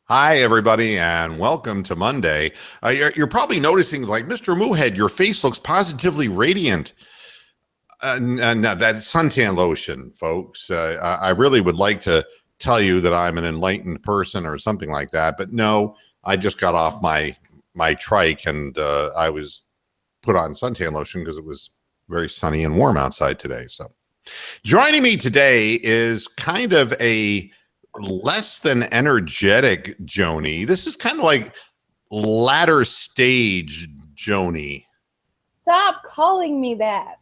Hi, everybody, and welcome to Monday. You're probably noticing, like, Mr. Moohead, your face looks positively radiant. That's suntan lotion, folks. I really would like to tell you that I'm an enlightened person or something like that, but no, I just got off my trike and I was put on suntan lotion because it was very sunny and warm outside today. So, joining me today is kind of a less than energetic Joni. This is kind of like latter stage Joni. Stop calling me that.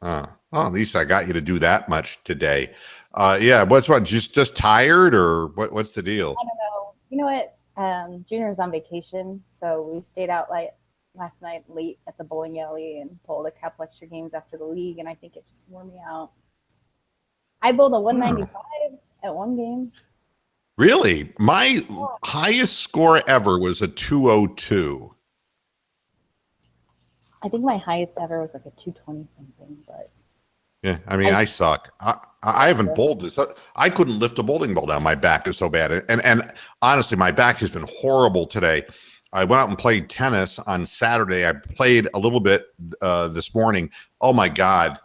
Well, at least I got you to do that much today. Yeah, what's what? Just tired, or what's the deal? I don't know. You know what? Junior's on vacation, so we stayed out last night late at the bowling alley and pulled a couple extra games after the league, and I think it just wore me out. I bowled a 195 at one game. Really? My highest score ever was a 202. I think my highest ever was like a 220 something, but yeah, I mean, I suck. I haven't bowled this. I couldn't lift a bowling ball down. My back is so bad. And honestly, my back has been horrible today. I went out and played tennis on Saturday. I played a little bit this morning. Oh, my God.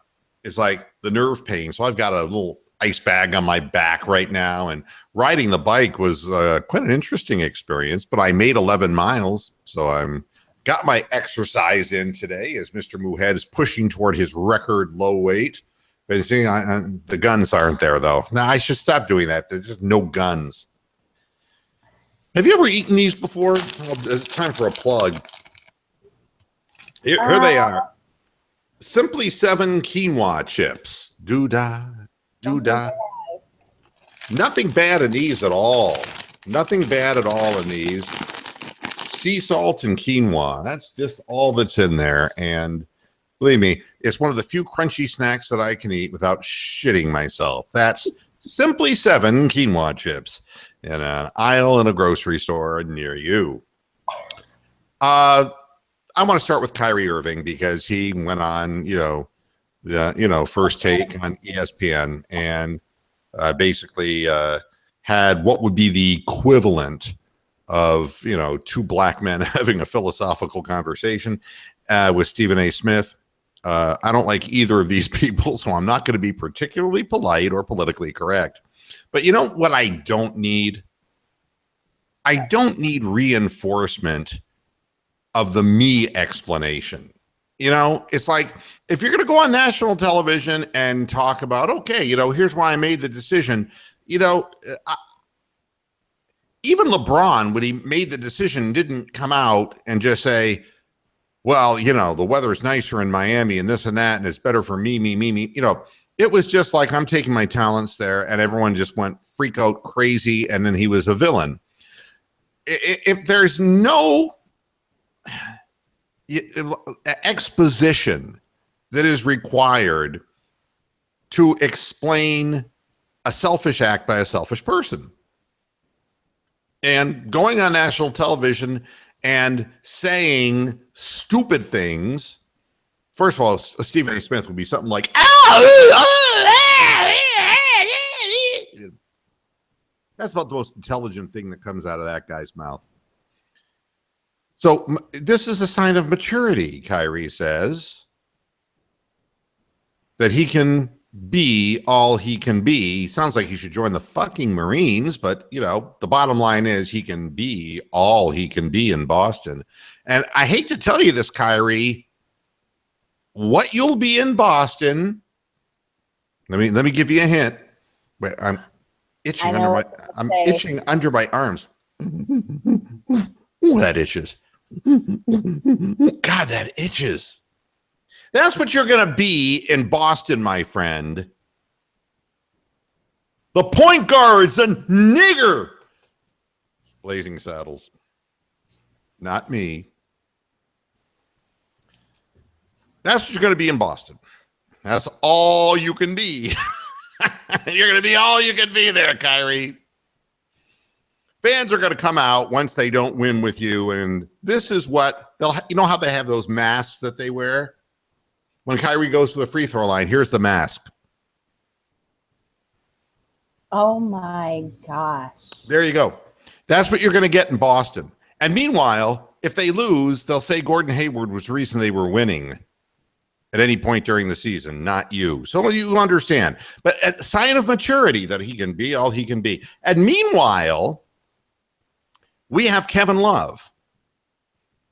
It's like the nerve pain. So I've got a little ice bag on my back right now. And riding the bike was quite an interesting experience. But I made 11 miles. So I'm got my exercise in today as Mr. Moohead is pushing toward his record low weight. But see, the guns aren't there, though. Now, I should stop doing that. There's just no guns. Have you ever eaten these before? It's time for a plug. Here they are. Simply 7 quinoa chips. Doo-dah, doo-dah. Nothing bad in these at all. Nothing bad at all in these. Sea salt and quinoa. That's just all that's in there. And believe me, it's one of the few crunchy snacks that I can eat without shitting myself. That's Simply 7 quinoa chips in an aisle in a grocery store near you. I want to start with Kyrie Irving because he went on, First Take on ESPN and basically had what would be the equivalent of, two black men having a philosophical conversation with Stephen A. Smith. I don't like either of these people, so I'm not going to be particularly polite or politically correct. But you know what I don't need? I don't need reinforcement of the me explanation. It's like if you're going to go on national television and talk about, okay, here's why I made the decision, even LeBron, when he made the decision, didn't come out and just say, well, the weather's nicer in Miami and this and that, and it's better for me. It was just like, I'm taking my talents there, and everyone just went freak out crazy, and then he was a villain. If there's no exposition that is required to explain a selfish act by a selfish person, and going on national television and saying stupid things. First of all, Stephen A. Smith would be something like, that's about the most intelligent thing that comes out of that guy's mouth. So this is a sign of maturity, Kyrie says, that he can be all he can be. Sounds like he should join the fucking Marines, but the bottom line is he can be all he can be in Boston. And I hate to tell you this, Kyrie, what you'll be in Boston. Let me give you a hint. Wait, I'm itching under my arms. Ooh, that itches. God, that itches. That's what you're going to be in Boston, my friend. The point guard's a nigger. Blazing Saddles. Not me. That's what you're going to be in Boston. That's all you can be. You're going to be all you can be there, Kyrie. Fans are going to come out once they don't win with you, and this is what they'll. You know how they have those masks that they wear? When Kyrie goes to the free throw line, here's the mask. Oh my gosh. There you go. That's what you're going to get in Boston. And meanwhile, if they lose, they'll say Gordon Hayward was the reason they were winning at any point during the season, not you. So you understand. But a sign of maturity that he can be all he can be. And meanwhile, we have Kevin Love,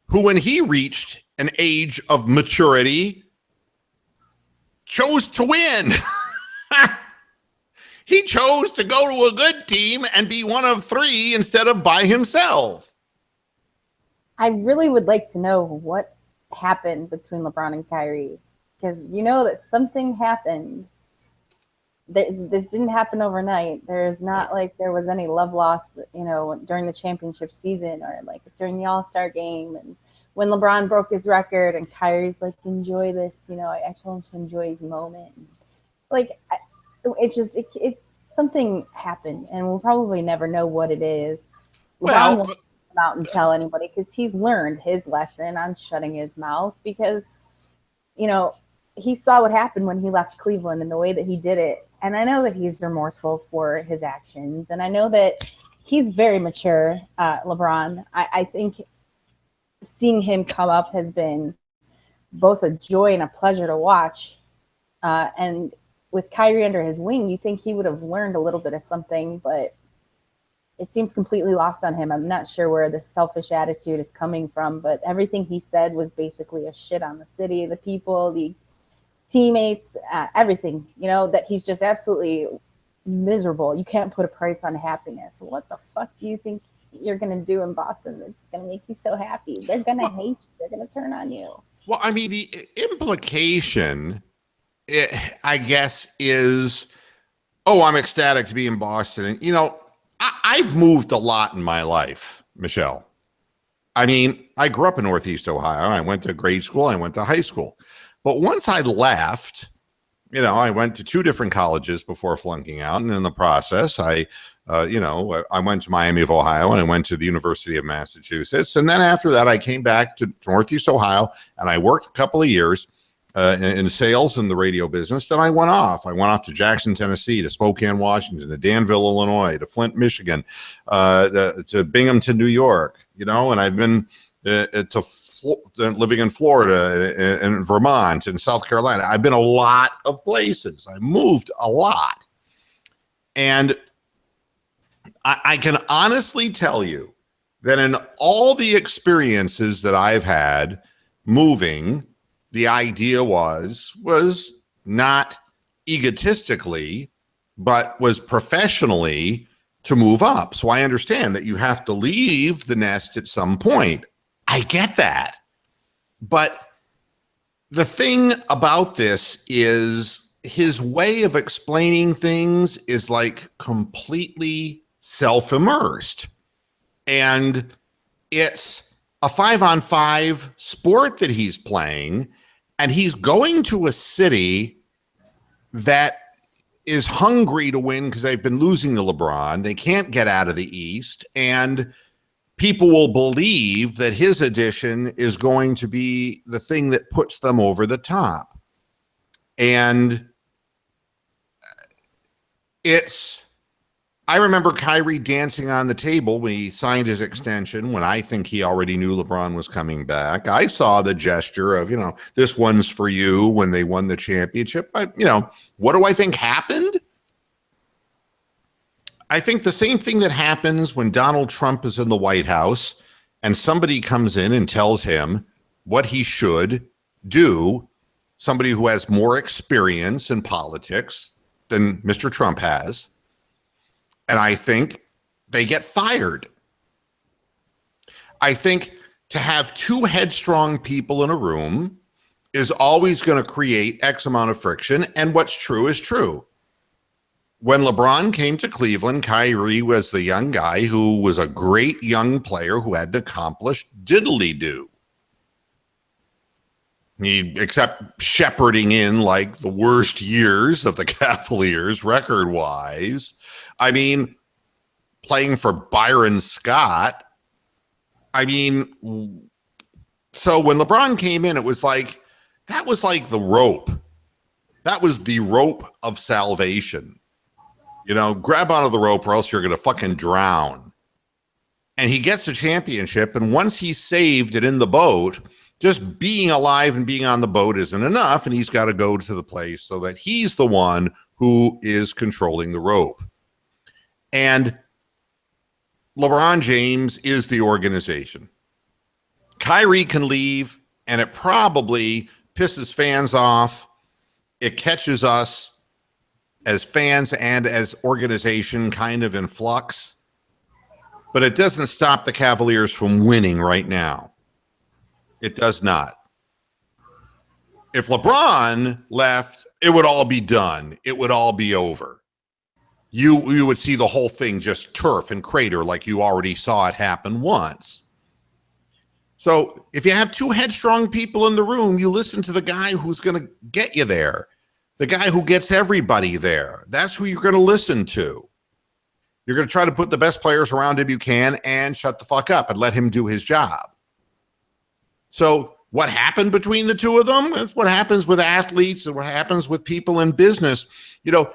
who when he reached an age of maturity, chose to win. He chose to go to a good team and be one of three instead of by himself. I really would like to know what happened between LeBron and Kyrie, because you know that something happened. This didn't happen overnight. There's not like there was any love lost, you know, during the championship season or like during the All-Star game. And when LeBron broke his record and Kyrie's like, enjoy this, you know, I actually want to enjoy his moment. Like, it's something happened, and we'll probably never know what it is. LeBron won't come out and tell anybody because he's learned his lesson on shutting his mouth, because, you know, he saw what happened when he left Cleveland and the way that he did it. And I know that he's remorseful for his actions, and I know that he's very mature, LeBron. I think seeing him come up has been both a joy and a pleasure to watch. And with Kyrie under his wing, you think he would have learned a little bit of something, but it seems completely lost on him. I'm not sure where the selfish attitude is coming from, but everything he said was basically a shit on the city, the people, the teammates, everything, you know, that he's just absolutely miserable. You can't put a price on happiness. What the fuck do you think you're going to do in Boston that's going to make you so happy? They're going to hate you. They're going to turn on you. Well, I mean, the implication, I guess, is, oh, I'm ecstatic to be in Boston. And, you know, I've moved a lot in my life, Michelle. I mean, I grew up in Northeast Ohio. I went to grade school. I went to high school. But once I left, you know, I went to 2 different colleges before flunking out. And in the process, I went to Miami of Ohio, and I went to the University of Massachusetts. And then after that, I came back to Northeast Ohio, and I worked a couple of years in sales in the radio business. Then I went off. I went off to Jackson, Tennessee, to Spokane, Washington, to Danville, Illinois, to Flint, Michigan, to Binghamton, New York, you know, and I've been living in Florida and Vermont and South Carolina. I've been a lot of places. I moved a lot. And I can honestly tell you that in all the experiences that I've had moving, the idea was not egotistically, but was professionally to move up. So I understand that you have to leave the nest at some point. I get that. But the thing about this is his way of explaining things is like completely self-immersed. And it's a 5-on-5 sport that he's playing, and he's going to a city that is hungry to win because they've been losing to LeBron. They can't get out of the East, and people will believe that his addition is going to be the thing that puts them over the top. And I remember Kyrie dancing on the table when he signed his extension, when I think he already knew LeBron was coming back. I saw the gesture of, you know, this one's for you when they won the championship. But, you know, what do I think happened? I think the same thing that happens when Donald Trump is in the White House and somebody comes in and tells him what he should do, somebody who has more experience in politics than Mr. Trump has. And I think they get fired. I think to have 2 headstrong people in a room is always going to create X amount of friction. And what's true is true. When LeBron came to Cleveland, Kyrie was the young guy who was a great young player who had to accomplish diddly-do. Except shepherding in like the worst years of the Cavaliers record-wise. I mean, playing for Byron Scott. I mean, so when LeBron came in, it was like, that was like the rope. That was the rope of salvation. You know, grab onto the rope or else you're going to fucking drown. and he gets a championship. And once he's saved and in the boat, just being alive and being on the boat isn't enough. And he's got to go to the place so that he's the one who is controlling the rope. And LeBron James is the organization. Kyrie can leave, and it probably pisses fans off. It catches us as fans and as organization kind of in flux. But it doesn't stop the Cavaliers from winning right now. It does not. If LeBron left, it would all be done. It would all be over. You would see the whole thing just turf and crater like you already saw it happen once. So if you have two headstrong people in the room, you listen to the guy who's going to get you there, the guy who gets everybody there. That's who you're going to listen to. You're going to try to put the best players around him you can and shut the fuck up and let him do his job. So what happened between the two of them? That's what happens with athletes and what happens with people in business. You know,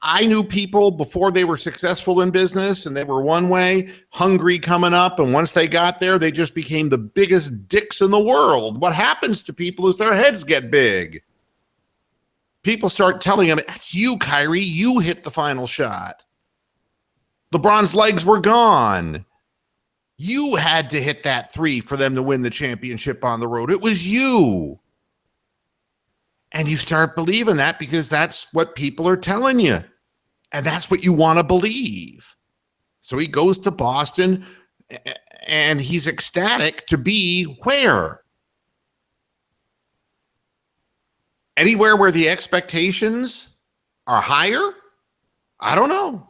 I knew people before they were successful in business and they were one way, hungry coming up. And once they got there, they just became the biggest dicks in the world. What happens to people is their heads get big. People start telling them, "That's you, Kyrie. You hit the final shot. LeBron's legs were gone. You had to hit that three for them to win the championship on the road. It was you." And you start believing that because that's what people are telling you. And that's what you want to believe. So he goes to Boston and he's ecstatic to be where? Anywhere where the expectations are higher? I don't know.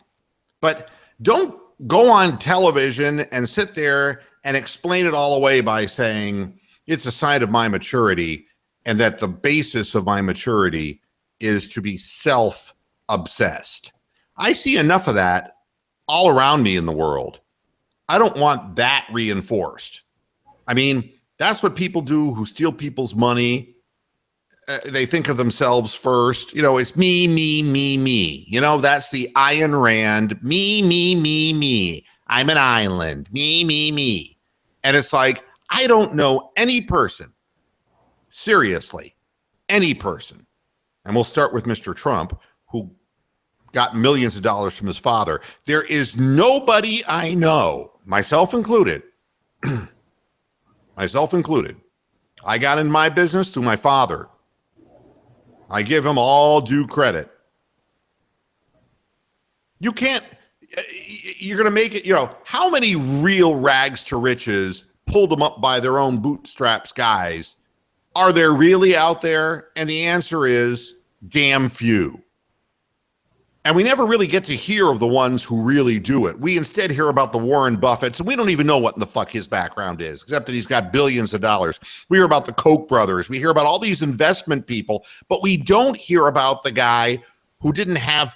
But don't go on television and sit there and explain it all away by saying it's a sign of my maturity and that the basis of my maturity is to be self-obsessed. I see enough of that all around me in the world. I don't want that reinforced. I mean, that's what people do who steal people's money. They think of themselves first. You know, it's me, me, me, me. You know, that's the Ayn Rand, me, me, me, me. I'm an island, me, me, me. And it's like, I don't know any person, seriously, any person, and we'll start with Mr. Trump, who got millions of dollars from his father. There is nobody I know, myself included, I got in my business through my father. I give him all due credit. You can't, you're going to make it, you know, how many real rags to riches pulled them up by their own bootstraps guys are there really out there? And the answer is damn few. And we never really get to hear of the ones who really do it. We instead hear about the Warren Buffetts, and we don't even know what in the fuck his background is, except that he's got billions of dollars. We hear about the Koch brothers. We hear about all these investment people, but we don't hear about the guy who didn't have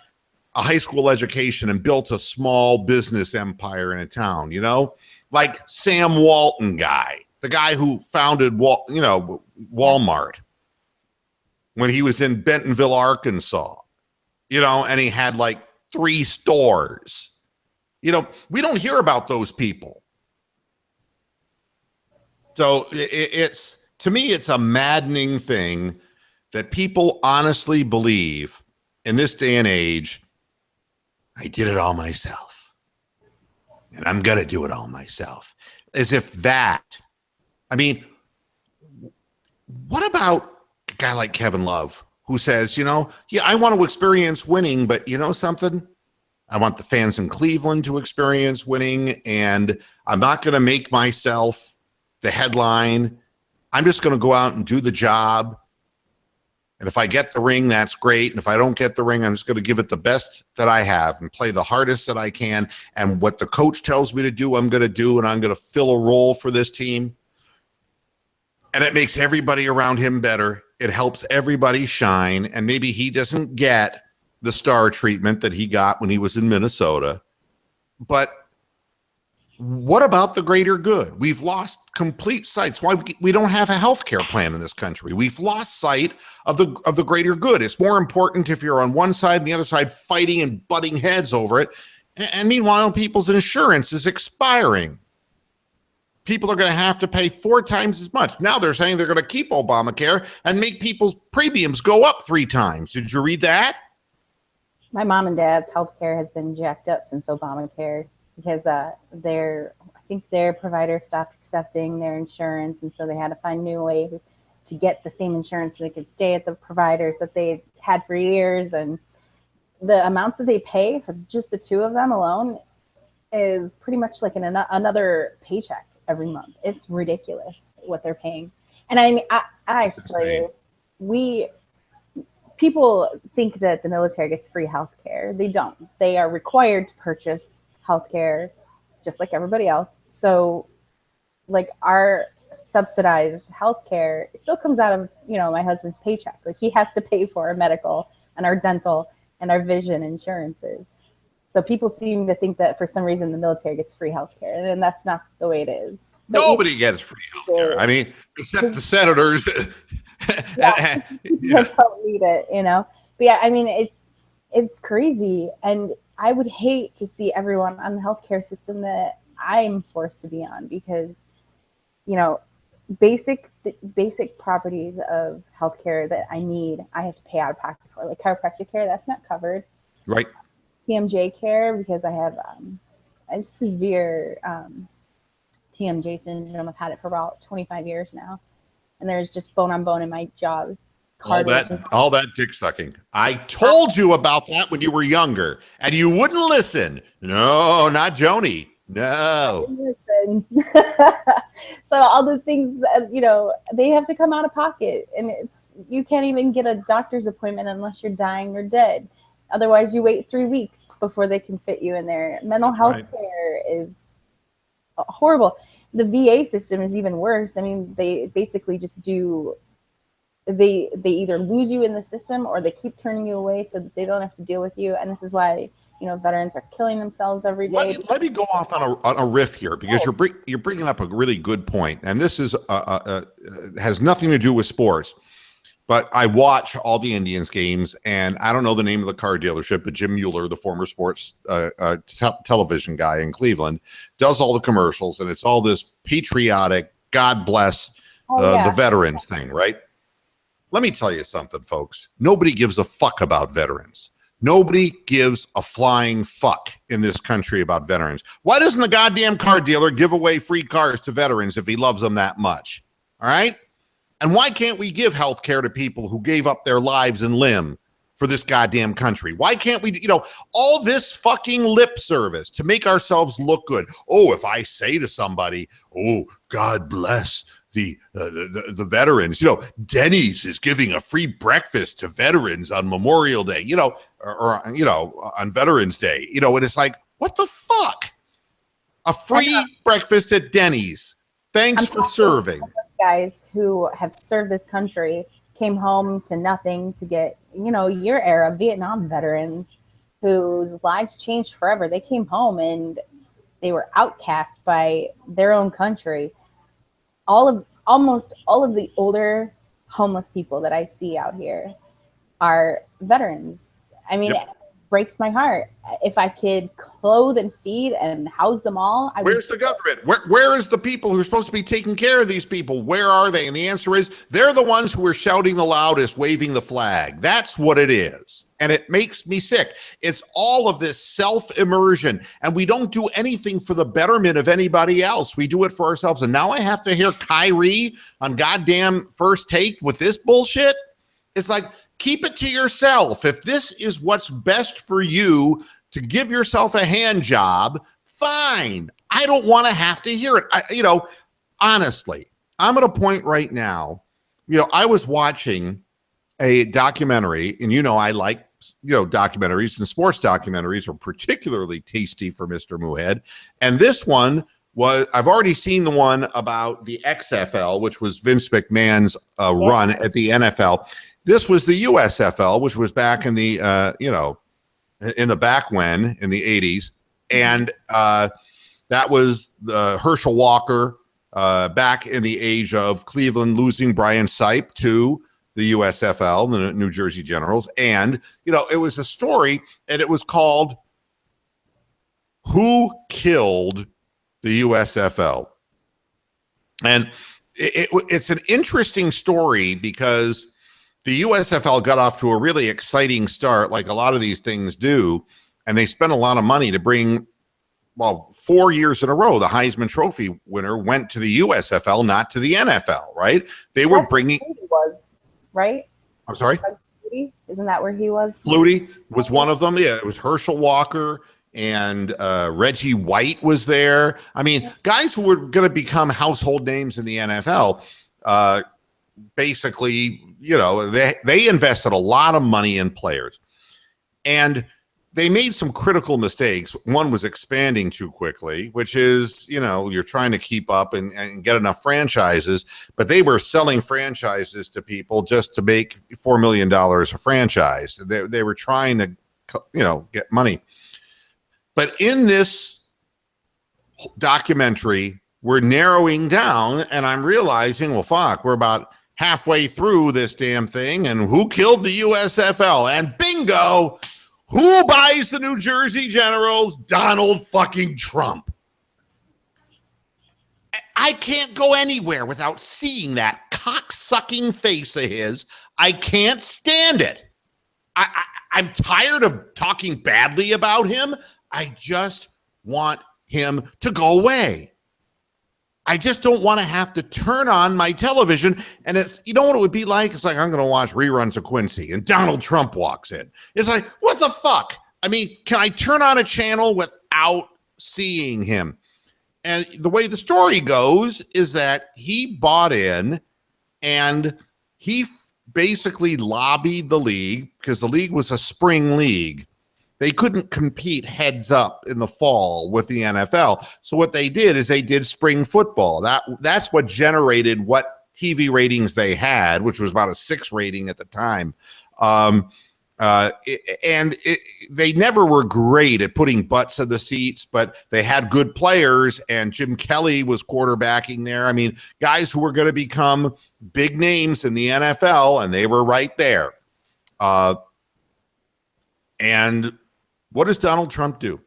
a high school education and built a small business empire in a town, you know? Like Sam Walton guy, the guy who founded, Walmart when he was in Bentonville, Arkansas. You know, and he had like 3 stores. You know, we don't hear about those people. So it's, to me, it's a maddening thing that people honestly believe in this day and age, I did it all myself. And I'm going to do it all myself. As if that, I mean, what about a guy like Kevin Love? Who says, you know, yeah, I want to experience winning, but you know something? I want the fans in Cleveland to experience winning, and I'm not going to make myself the headline. I'm just going to go out and do the job. And if I get the ring, that's great. And if I don't get the ring, I'm just going to give it the best that I have and play the hardest that I can. And what the coach tells me to do, I'm going to do, and I'm going to fill a role for this team. And it makes everybody around him better. It helps everybody shine, and maybe he doesn't get the star treatment that he got when he was in Minnesota. But what about the greater good? We've lost complete sight. That's why we don't have a health care plan in this country. We've lost sight of the greater good. It's more important if you're on one side and the other side fighting and butting heads over it. And meanwhile, people's insurance is expiring. People are going to have to pay 4 times as much. Now they're saying they're going to keep Obamacare and make people's premiums go up 3 times. Did you read that? My mom and dad's healthcare has been jacked up since Obamacare because I think their provider stopped accepting their insurance, and so they had to find a new way to get the same insurance so they could stay at the providers that they had for years. And the amounts that they pay for just the 2 of them alone is pretty much like another paycheck every month. It's ridiculous what they're paying. And I mean, I have to tell you, people think that the military gets free health care. They don't. They are required to purchase health care just like everybody else. So like our subsidized health care still comes out of, my husband's paycheck. Like he has to pay for our medical and our dental and our vision insurances. So people seem to think that for some reason the military gets free health care, and that's not the way it is. But nobody gets free health care. I mean, except the senators. Yeah, don't need it, But yeah, I mean, it's crazy, and I would hate to see everyone on the healthcare system that I'm forced to be on because, basic properties of healthcare that I need, I have to pay out of pocket for, like chiropractic care. That's not covered. Right. TMJ care because I have severe TMJ syndrome. I've had it for about 25 years now. And there's just bone on bone in my jaw. All that dick sucking. I told you about that when you were younger, and you wouldn't listen. No, not Joni. No. So all the things that, they have to come out of pocket, and you can't even get a doctor's appointment unless you're dying or dead. Otherwise, you wait 3 weeks before they can fit you in there. Mental health care is horrible. The VA system is even worse. I mean, they basically just they either lose you in the system or they keep turning you away so that they don't have to deal with you. And this is why, veterans are killing themselves every day. Let me go off on a riff here because you're bringing up a really good point. And this is has nothing to do with sports. But I watch all the Indians games, and I don't know the name of the car dealership, but Jim Mueller, the former sports television guy in Cleveland, does all the commercials, and it's all this patriotic, God bless the veterans thing, right? Let me tell you something, folks. Nobody gives a fuck about veterans. Nobody gives a flying fuck in this country about veterans. Why doesn't the goddamn car dealer give away free cars to veterans if he loves them that much? All right? And why can't we give health care to people who gave up their lives and limb for this goddamn country? Why can't we, all this fucking lip service to make ourselves look good? Oh, if I say to somebody, oh, God bless the veterans, Denny's is giving a free breakfast to veterans on Memorial Day, or on Veterans Day, and it's like, what the fuck? A free breakfast at Denny's. Thanks for serving. Guys who have served this country came home to nothing to get, your era, Vietnam veterans whose lives changed forever. They came home and they were outcast by their own country. Almost all of the older homeless people that I see out here are veterans. I mean, It breaks my heart. If I could clothe and feed and house them all, where's the government? Where is the people who are supposed to be taking care of these people? Where are they? And the answer is they're the ones who are shouting the loudest, waving the flag. That's what it is. And it makes me sick. It's all of this self-immersion, and we don't do anything for the betterment of anybody else. We do it for ourselves. And now I have to hear Kyrie on goddamn First Take with this bullshit. It's like, keep it to yourself. If this is what's best for you to give yourself a hand job, fine. I don't want to have to hear it. Honestly, I'm at a point right now, I was watching a documentary, and I like, documentaries, and sports documentaries are particularly tasty for Mr. Moohead. And this one I've already seen the one about the XFL, which was Vince McMahon's run at the NFL. This was the USFL, which was back in the, in the back when, in the 80s. And that was Herschel Walker back in the age of Cleveland losing Brian Sipe to the USFL, the New Jersey Generals. And, it was a story, and it was called who killed the USFL? And it's an interesting story because the USFL got off to a really exciting start, like a lot of these things do, and they spent a lot of money to bring, 4 years in a row, the Heisman Trophy winner went to the USFL, not to the NFL, right? They were bringing... was, right? I'm sorry? Isn't that where he was? Flutie was one of them. Yeah, it was Herschel Walker and Reggie White was there. I mean, guys who were going to become household names in the NFL, basically, they invested a lot of money in players. And they made some critical mistakes. One was expanding too quickly, which is, you're trying to keep up and get enough franchises, but they were selling franchises to people just to make $4 million a franchise. They were trying to, get money. But in this documentary, we're narrowing down and I'm realizing, we're about halfway through this damn thing. And who killed the USFL? And bingo! Who buys the New Jersey Generals? Donald fucking Trump. I can't go anywhere without seeing that cock-sucking face of his. I can't stand it. I'm tired of talking badly about him. I just want him to go away. I just don't want to have to turn on my television. And it's, you know what it would be like? It's like, I'm going to watch reruns of Quincy and Donald Trump walks in. It's like, what the fuck? I mean, can I turn on a channel without seeing him? And the way the story goes is that he bought in and he basically lobbied the league because the league was a spring league. They couldn't compete heads up in the fall with the NFL. So what they did is they did spring football. That's what generated what TV ratings they had, which was about a 6 rating at the time. They never were great at putting butts in the seats, but they had good players, and Jim Kelly was quarterbacking there. I mean, guys who were going to become big names in the NFL, and they were right there. And what does Donald Trump do?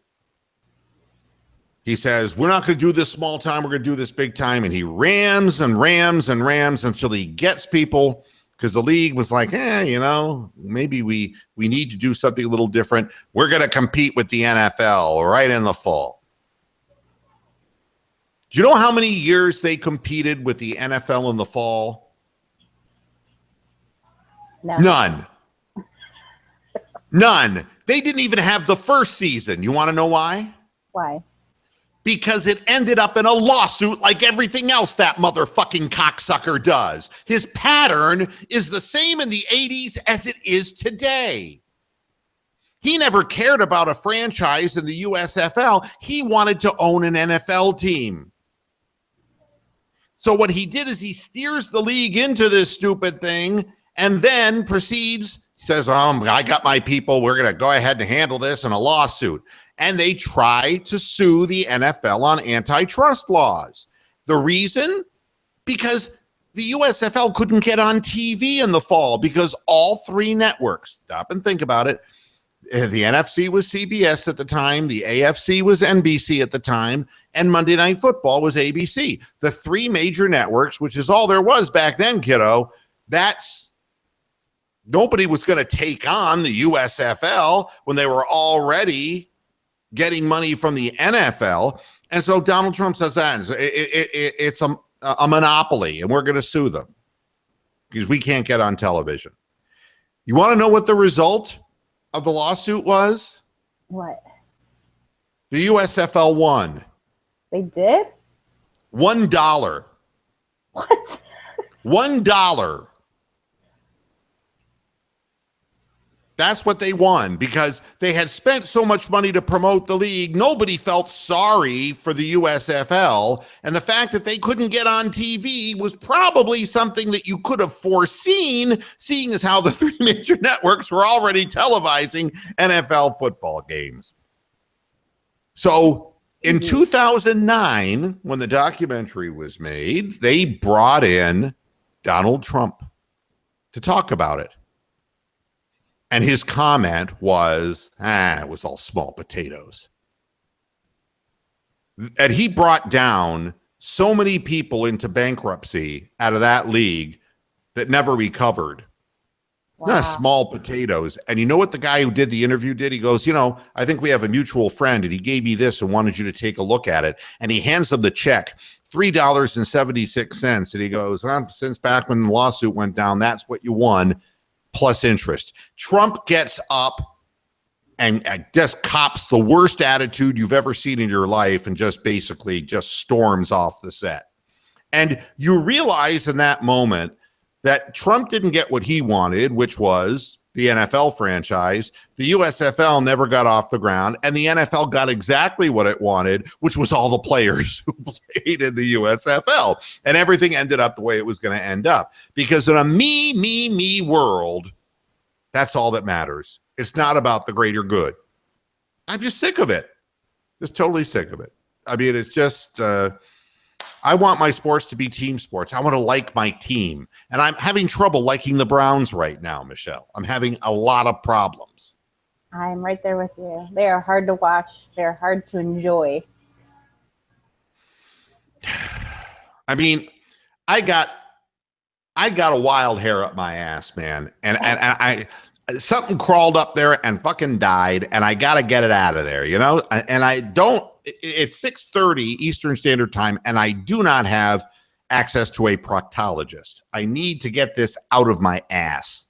He says, we're not going to do this small time. We're going to do this big time. And he rams and rams and rams until he gets people, because the league was like, maybe we need to do something a little different. We're going to compete with the NFL right in the fall. Do you know how many years they competed with the NFL in the fall? No. None. They didn't even have the first season. You want to know why? Why? Because it ended up in a lawsuit like everything else that motherfucking cocksucker does. His pattern is the same in the 80s as it is today. He never cared about a franchise in the USFL. He wanted to own an NFL team. So what he did is he steers the league into this stupid thing and then proceeds, says, I got my people. We're going to go ahead and handle this in a lawsuit. And they try to sue the NFL on antitrust laws. The reason? Because the USFL couldn't get on TV in the fall because all 3 networks, stop and think about it. The NFC was CBS at the time. The AFC was NBC at the time. And Monday Night Football was ABC. The 3 major networks, which is all there was back then, kiddo, nobody was going to take on the USFL when they were already getting money from the NFL. And so Donald Trump says that it's a monopoly and we're going to sue them because we can't get on television. You want to know what the result of the lawsuit was? What? The USFL won. They did? $1. What? $1. That's what they won because they had spent so much money to promote the league. Nobody felt sorry for the USFL. And the fact that they couldn't get on TV was probably something that you could have foreseen, seeing as how the 3 major networks were already televising NFL football games. So in 2009, when the documentary was made, they brought in Donald Trump to talk about it. And his comment was, it was all small potatoes. And he brought down so many people into bankruptcy out of that league that never recovered. Wow. Not small potatoes. And you know what the guy who did the interview did? He goes, I think we have a mutual friend, and he gave me this and wanted you to take a look at it. And he hands them the check, $3.76. And he goes, well, since back when the lawsuit went down, that's what you won, plus interest. Trump gets up and just cops the worst attitude you've ever seen in your life and just basically just storms off the set. And you realize in that moment that Trump didn't get what he wanted, which was the NFL franchise. The USFL never got off the ground, and the NFL got exactly what it wanted, which was all the players who played in the USFL. And everything ended up the way it was going to end up. Because in a me world, that's all that matters. It's not about the greater good. I'm just sick of it. Just totally sick of it. I mean, it's just... I want my sports to be team sports. I want to like my team. And I'm having trouble liking the Browns right now, Michelle. I'm having a lot of problems. I'm right there with you. They are hard to watch. They're hard to enjoy. I mean, I got a wild hair up my ass, man. And I something crawled up there and fucking died, and I got to get it out of there, And I don't. It's 6:30 Eastern Standard Time, and I do not have access to a proctologist. I need to get this out of my ass.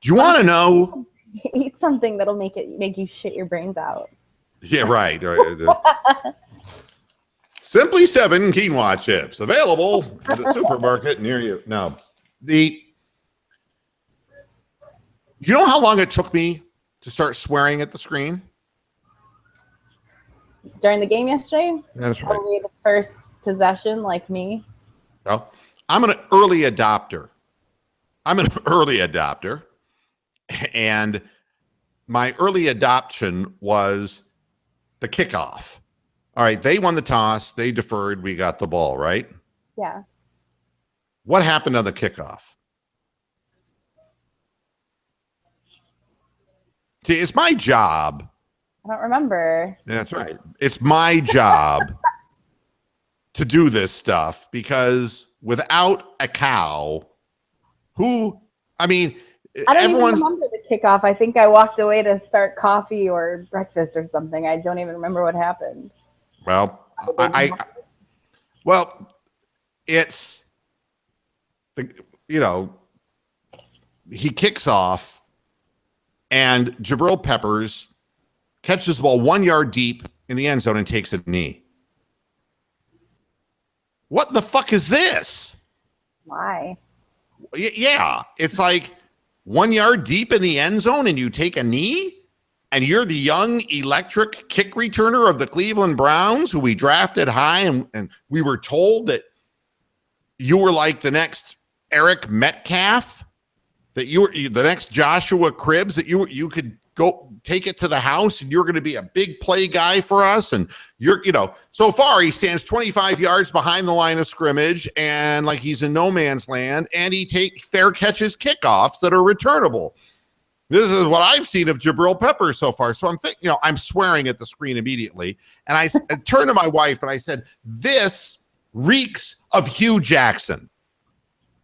Do you want to know? Eat something that'll make you shit your brains out. Yeah, right. Simply 7 quinoa chips available at the supermarket near you. No, you know how long it took me to start swearing at the screen? During the game yesterday? That's right. Probably the first possession, like me. Well, I'm an early adopter. And my early adoption was the kickoff. All right, they won the toss. They deferred. We got the ball, right? Yeah. What happened on the kickoff? See, it's my job. I don't remember. That's right. It's my job to do this stuff, because without a cow, I don't even remember the kickoff. I think I walked away to start coffee or breakfast or something. I don't even remember what happened. Well, it's he kicks off, and Jabril Peppers catches the ball 1 yard deep in the end zone and takes a knee. What the fuck is this? Why? Yeah, it's like 1 yard deep in the end zone and you take a knee, and you're the young electric kick returner of the Cleveland Browns, who we drafted high, and we were told that you were like the next Eric Metcalf, that you were the next Joshua Cribbs, that you could go take it to the house and you're going to be a big play guy for us. And so far he stands 25 yards behind the line of scrimmage and like he's in no man's land, and he fair catches kickoffs that are returnable. This is what I've seen of Jabril Peppers so far. So I'm thinking, I'm swearing at the screen immediately. And I turned to my wife and I said, this reeks of Hugh Jackson.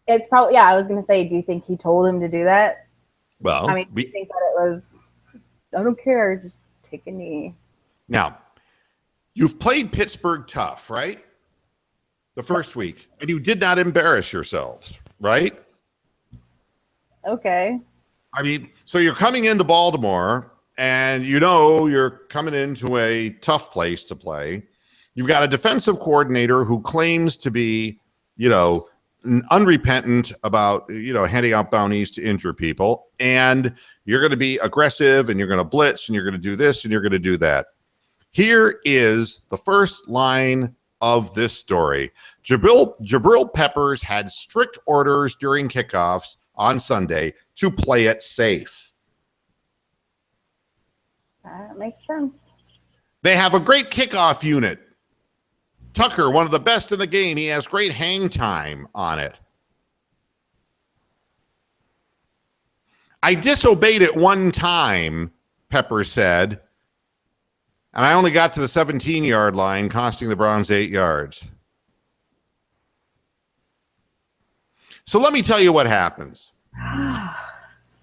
It's probably, I was going to say, do you think he told him to do that? Well, do you think that it was, I don't care, just take a knee? Now, you've played Pittsburgh tough, right? The first week, and you did not embarrass yourselves, right? Okay. I mean, so you're coming into Baltimore, and you're coming into a tough place to play. You've got a defensive coordinator who claims to be, unrepentant about, handing out bounties to injure people, and you're going to be aggressive, and you're going to blitz, and you're going to do this, and you're going to do that. Here is the first line of this story. Jabril Peppers had strict orders during kickoffs on Sunday to play it safe. That makes sense. They have a great kickoff unit. Tucker, one of the best in the game. He has great hang time on it. I disobeyed it one time, Pepper said, And I only got to the 17-yard line, costing the Browns 8 yards. So let me tell you what happens.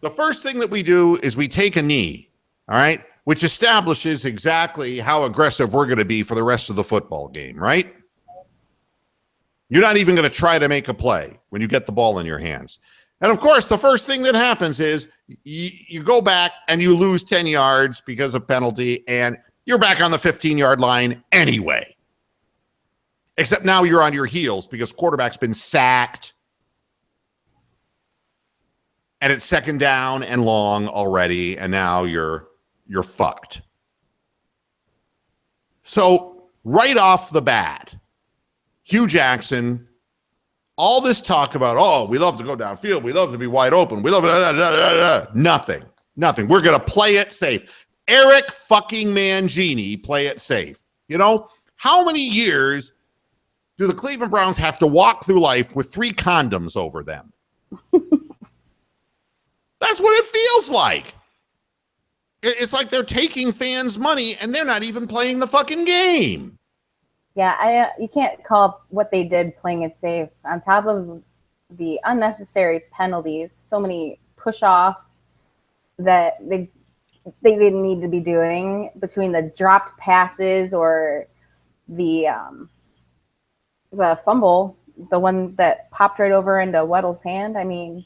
The first thing that we do is we take a knee, all right, which establishes exactly how aggressive we're going to be for the rest of the football game, right? You're not even going to try to make a play when you get the ball in your hands. And, of course, the first thing that happens is you go back and you lose 10 yards because of penalty, and you're back on the 15-yard line anyway. Except now you're on your heels because quarterback's been sacked. And it's second down and long already, and now you're fucked. So right off the bat, Hugh Jackson, all this talk about, oh, we love to go downfield, we love to be wide open, we love it, nothing. We're going to play it safe. Eric fucking Mangini, play it safe. You know, how many years do the Cleveland Browns have to walk through life with 3 condoms over them? That's what it feels like. It's like they're taking fans' money and they're not even playing the fucking game. Yeah, you can't call what they did playing it safe. On top of the unnecessary penalties, so many push-offs that they didn't need to be doing, between the dropped passes or the fumble, the one that popped right over into Weddle's hand. I mean,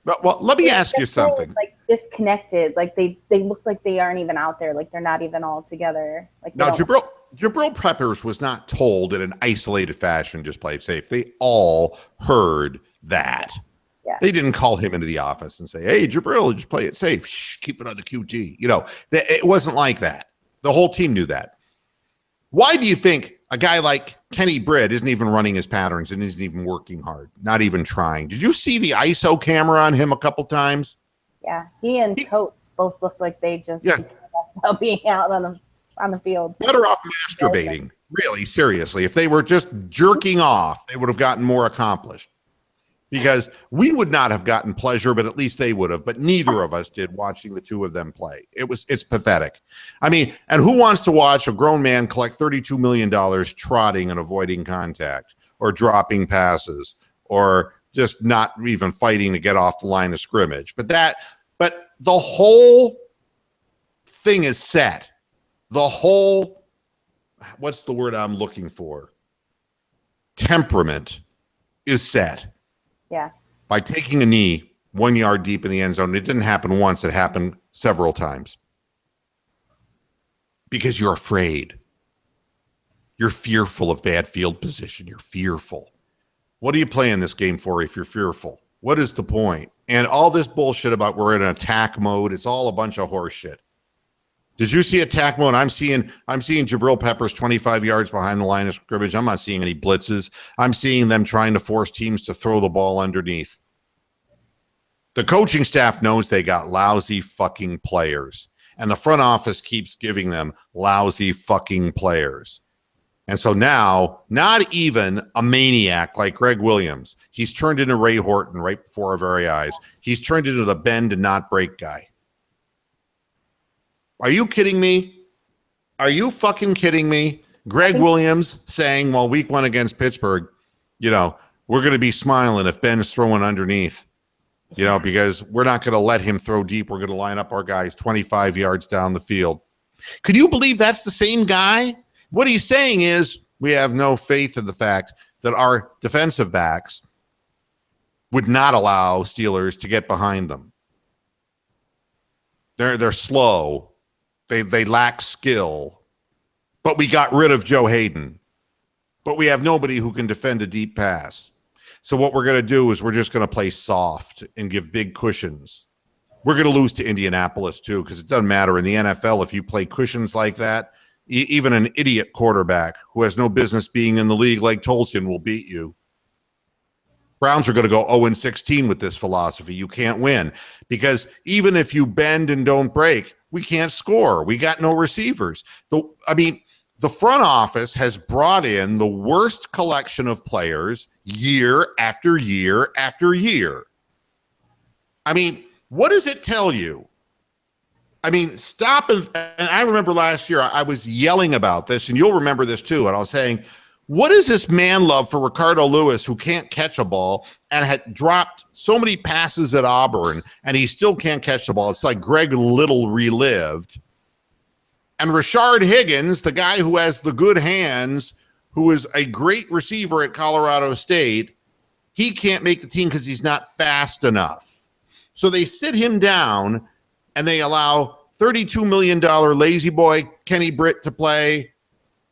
well, let me ask you something. Like disconnected, like they look like they aren't even out there, like they're not even all together. Like now, Jabril Peppers was not told in an isolated fashion, just play it safe. They all heard that. Yeah. They didn't call him into the office and say, "Hey, Jabril, just play it safe. Shh, keep it on the QT." You know, it wasn't like that. The whole team knew that. Why do you think a guy like Kenny Britt isn't even running his patterns and isn't even working hard, not even trying? Did you see the ISO camera on him a couple times? Yeah, he and Coates both looked like they just about being out on the field. Better off masturbating, really, seriously. If they were just jerking off, they would have gotten more accomplished. Because we would not have gotten pleasure, but at least they would have. But neither of us did, watching the two of them play. It's pathetic. I mean, and who wants to watch a grown man collect $32 million trotting and avoiding contact, or dropping passes, or just not even fighting to get off the line of scrimmage? But the whole thing is set. The whole, what's the word I'm looking for? Temperament is set. Yeah. By taking a knee 1 yard deep in the end zone. It didn't happen once. It happened several times. Because you're afraid. You're fearful of bad field position. You're fearful. What are you playing this game for if you're fearful? What is the point? And all this bullshit about we're in attack mode, it's all a bunch of horse shit. Did you see attack mode? I'm seeing Jabril Peppers 25 yards behind the line of scrimmage. I'm not seeing any blitzes. I'm seeing them trying to force teams to throw the ball underneath. The coaching staff knows they got lousy fucking players, and the front office keeps giving them lousy fucking players. And so now, not even a maniac like Greg Williams, he's turned into Ray Horton right before our very eyes. He's turned into the bend and not break guy. Are you kidding me? Are you fucking kidding me? Greg Williams saying, well, week 1 against Pittsburgh, you know, we're going to be smiling if Ben is throwing underneath, you know, because we're not going to let him throw deep. We're going to line up our guys 25 yards down the field. Could you believe that's the same guy? What he's saying is we have no faith in the fact that our defensive backs would not allow Steelers to get behind them. They're slow. They lack skill, but we got rid of Joe Hayden, but we have nobody who can defend a deep pass. So what we're going to do is we're just going to play soft and give big cushions. We're going to lose to Indianapolis too, because it doesn't matter in the NFL if you play cushions like that. Even an idiot quarterback who has no business being in the league like Tolson will beat you. Browns are going to go 0-16 with this philosophy. You can't win because even if you bend and don't break, we can't score. We got no receivers. The front office has brought in the worst collection of players year after year after year. I mean, what does it tell you? I mean, stop. And I remember last year I was yelling about this, and you'll remember this too. And I was saying, what is this man love for Ricardo Lewis, who can't catch a ball and had dropped so many passes at Auburn, and he still can't catch the ball? It's like Greg Little relived. And Rashard Higgins, the guy who has the good hands, who is a great receiver at Colorado State, he can't make the team because he's not fast enough. So they sit him down and they allow $32 million lazy boy Kenny Britt to play,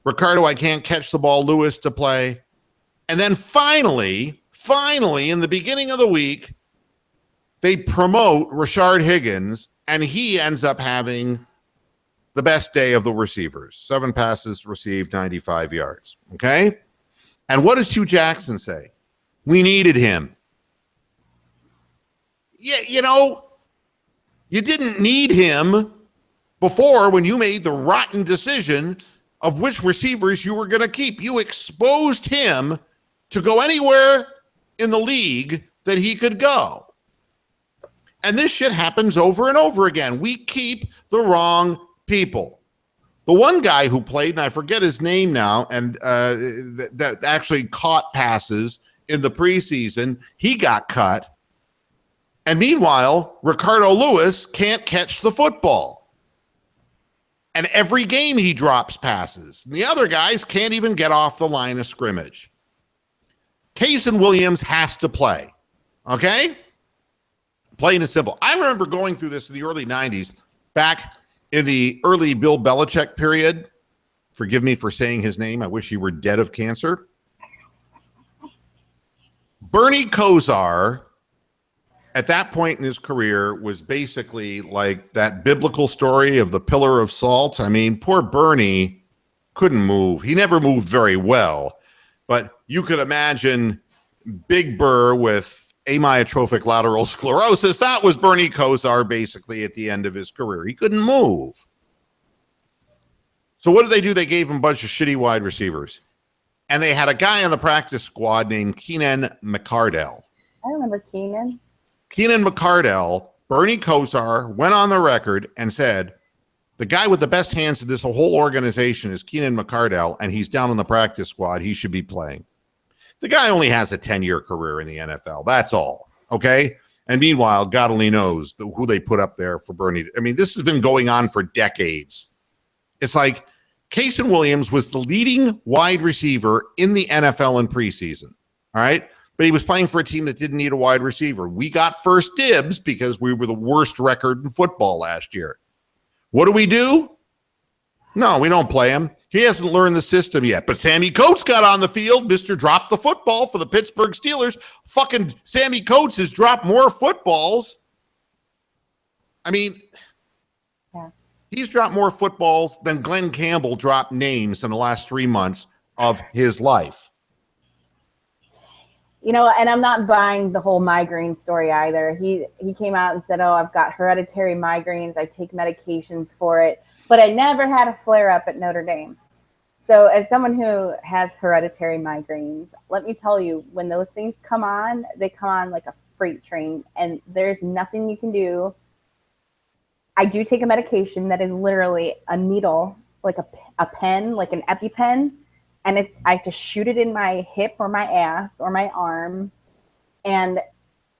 Ricardo I can't catch the ball Lewis to play. And then finally, in the beginning of the week, they promote Rashard Higgins, and he ends up having the best day of the receivers. 7 passes received, 95 yards. Okay? And what does Hugh Jackson say? We needed him. Yeah, you know, you didn't need him before when you made the rotten decision of which receivers you were going to keep. You exposed him to go anywhere in the league that he could go. And this shit happens over and over again. We keep the wrong people. The one guy who played, and I forget his name now, and that actually caught passes in the preseason, he got cut. And meanwhile, Ricardo Lewis can't catch the football. And every game he drops passes. And the other guys can't even get off the line of scrimmage. Cason Williams has to play. Okay? Plain and simple. I remember going through this in the early 90s, back in the early Bill Belichick period. Forgive me for saying his name. I wish he were dead of cancer. Bernie Kosar, at that point in his career, was basically like that biblical story of the pillar of salt. I mean, poor Bernie couldn't move. He never moved very well, but you could imagine Big Burr with amyotrophic lateral sclerosis. That was Bernie Kosar basically at the end of his career. He couldn't move. So what did they do? They gave him a bunch of shitty wide receivers. And they had a guy on the practice squad named Keenan McCardell. I remember Keenan. Keenan McCardell, Bernie Kosar went on the record and said, the guy with the best hands in this whole organization is Keenan McCardell, and he's down on the practice squad. He should be playing. The guy only has a 10-year career in the NFL. That's all. Okay? And meanwhile, God only knows who they put up there for Bernie. I mean, this has been going on for decades. It's like Cason Williams was the leading wide receiver in the NFL in preseason. All right? But he was playing for a team that didn't need a wide receiver. We got first dibs because we were the worst record in football last year. What do? No, we don't play him. He hasn't learned the system yet. But Sammy Coates got on the field. Mr. Dropped the football for the Pittsburgh Steelers. Fucking Sammy Coates has dropped more footballs. I mean, yeah. He's dropped more footballs than Glenn Campbell dropped names in the last 3 months of his life. You know, and I'm not buying the whole migraine story either. He came out and said, oh, I've got hereditary migraines. I take medications for it. But I never had a flare-up at Notre Dame. So as someone who has hereditary migraines, let me tell you, when those things come on, they come on like a freight train, and there's nothing you can do. I do take a medication that is literally a needle, like a pen, like an EpiPen, and I have to shoot it in my hip or my ass or my arm, and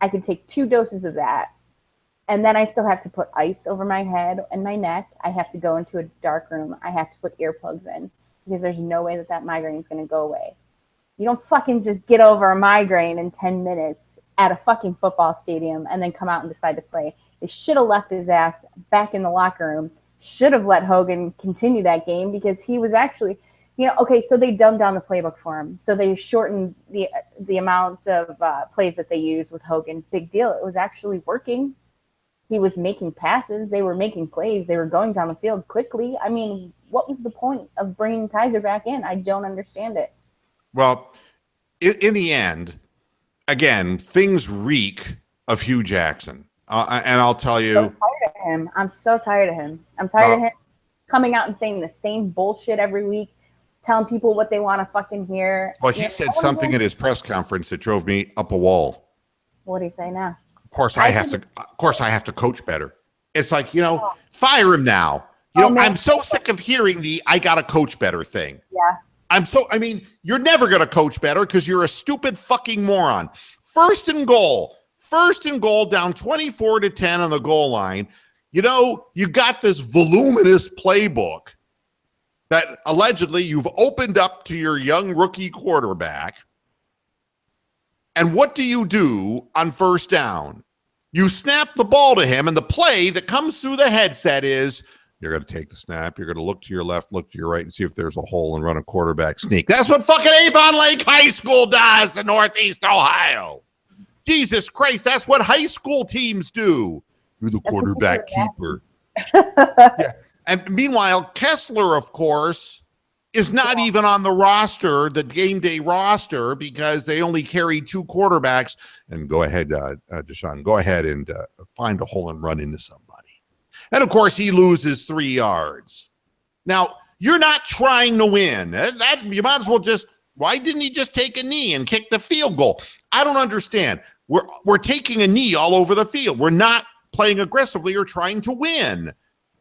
I can take 2 doses of that. And then I still have to put ice over my head and my neck. I have to go into a dark room. I have to put earplugs in because there's no way that migraine is going to go away. You don't fucking just get over a migraine in 10 minutes at a fucking football stadium and then come out and decide to play. They should have left his ass back in the locker room. Should have let Hogan continue that game because he was actually, you know, okay, so they dumbed down the playbook for him. So they shortened the amount of plays that they used with Hogan. Big deal. It was actually working. He was making passes. They were making plays. They were going down the field quickly. I mean, what was the point of bringing Kaiser back in? I don't understand it. Well, in the end, again, things reek of Hugh Jackson. And I'll tell you. I'm so tired of him. I'm tired of him coming out and saying the same bullshit every week, telling people what they want to fucking hear. Well, he said something at his press conference that drove me up a wall. What do you say now? Of course, I have to coach better. It's like, fire him now. I'm so sick of hearing the "I got to coach better" thing. Yeah. You're never going to coach better because you're a stupid fucking moron. First and goal down 24-10 on the goal line. You got this voluminous playbook that allegedly you've opened up to your young rookie quarterback. And what do you do on first down? You snap the ball to him, and the play that comes through the headset is, you're going to take the snap, you're going to look to your left, look to your right, and see if there's a hole and run a quarterback sneak. That's what fucking Avon Lake High School does in Northeast Ohio. Jesus Christ, that's what high school teams do. You're the quarterback keeper. Yeah. And meanwhile, Kessler, of course, is not even on the roster, the game day roster, because they only carry 2 quarterbacks. And go ahead, Deshaun, go ahead and find a hole and run into somebody. And, of course, he loses 3 yards. Now, you're not trying to win. You might as well why didn't he just take a knee and kick the field goal? I don't understand. We're taking a knee all over the field. We're not playing aggressively or trying to win.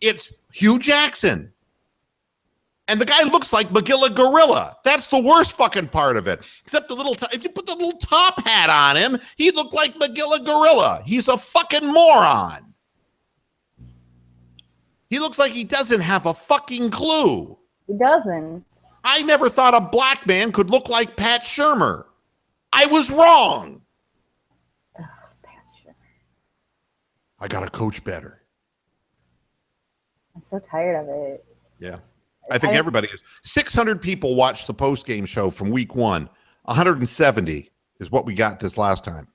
It's Hugh Jackson. And the guy looks like Magilla Gorilla. That's the worst fucking part of it. Except if you put the little top hat on him, he'd look like Magilla Gorilla. He's a fucking moron. He looks like he doesn't have a fucking clue. He doesn't. I never thought a black man could look like Pat Shurmur. I was wrong. Oh, Pat Shurmur. I got to coach better. I'm so tired of it. Yeah. I think everybody is. 600 people watched the post-game show from week 1. 170 is what we got this last time.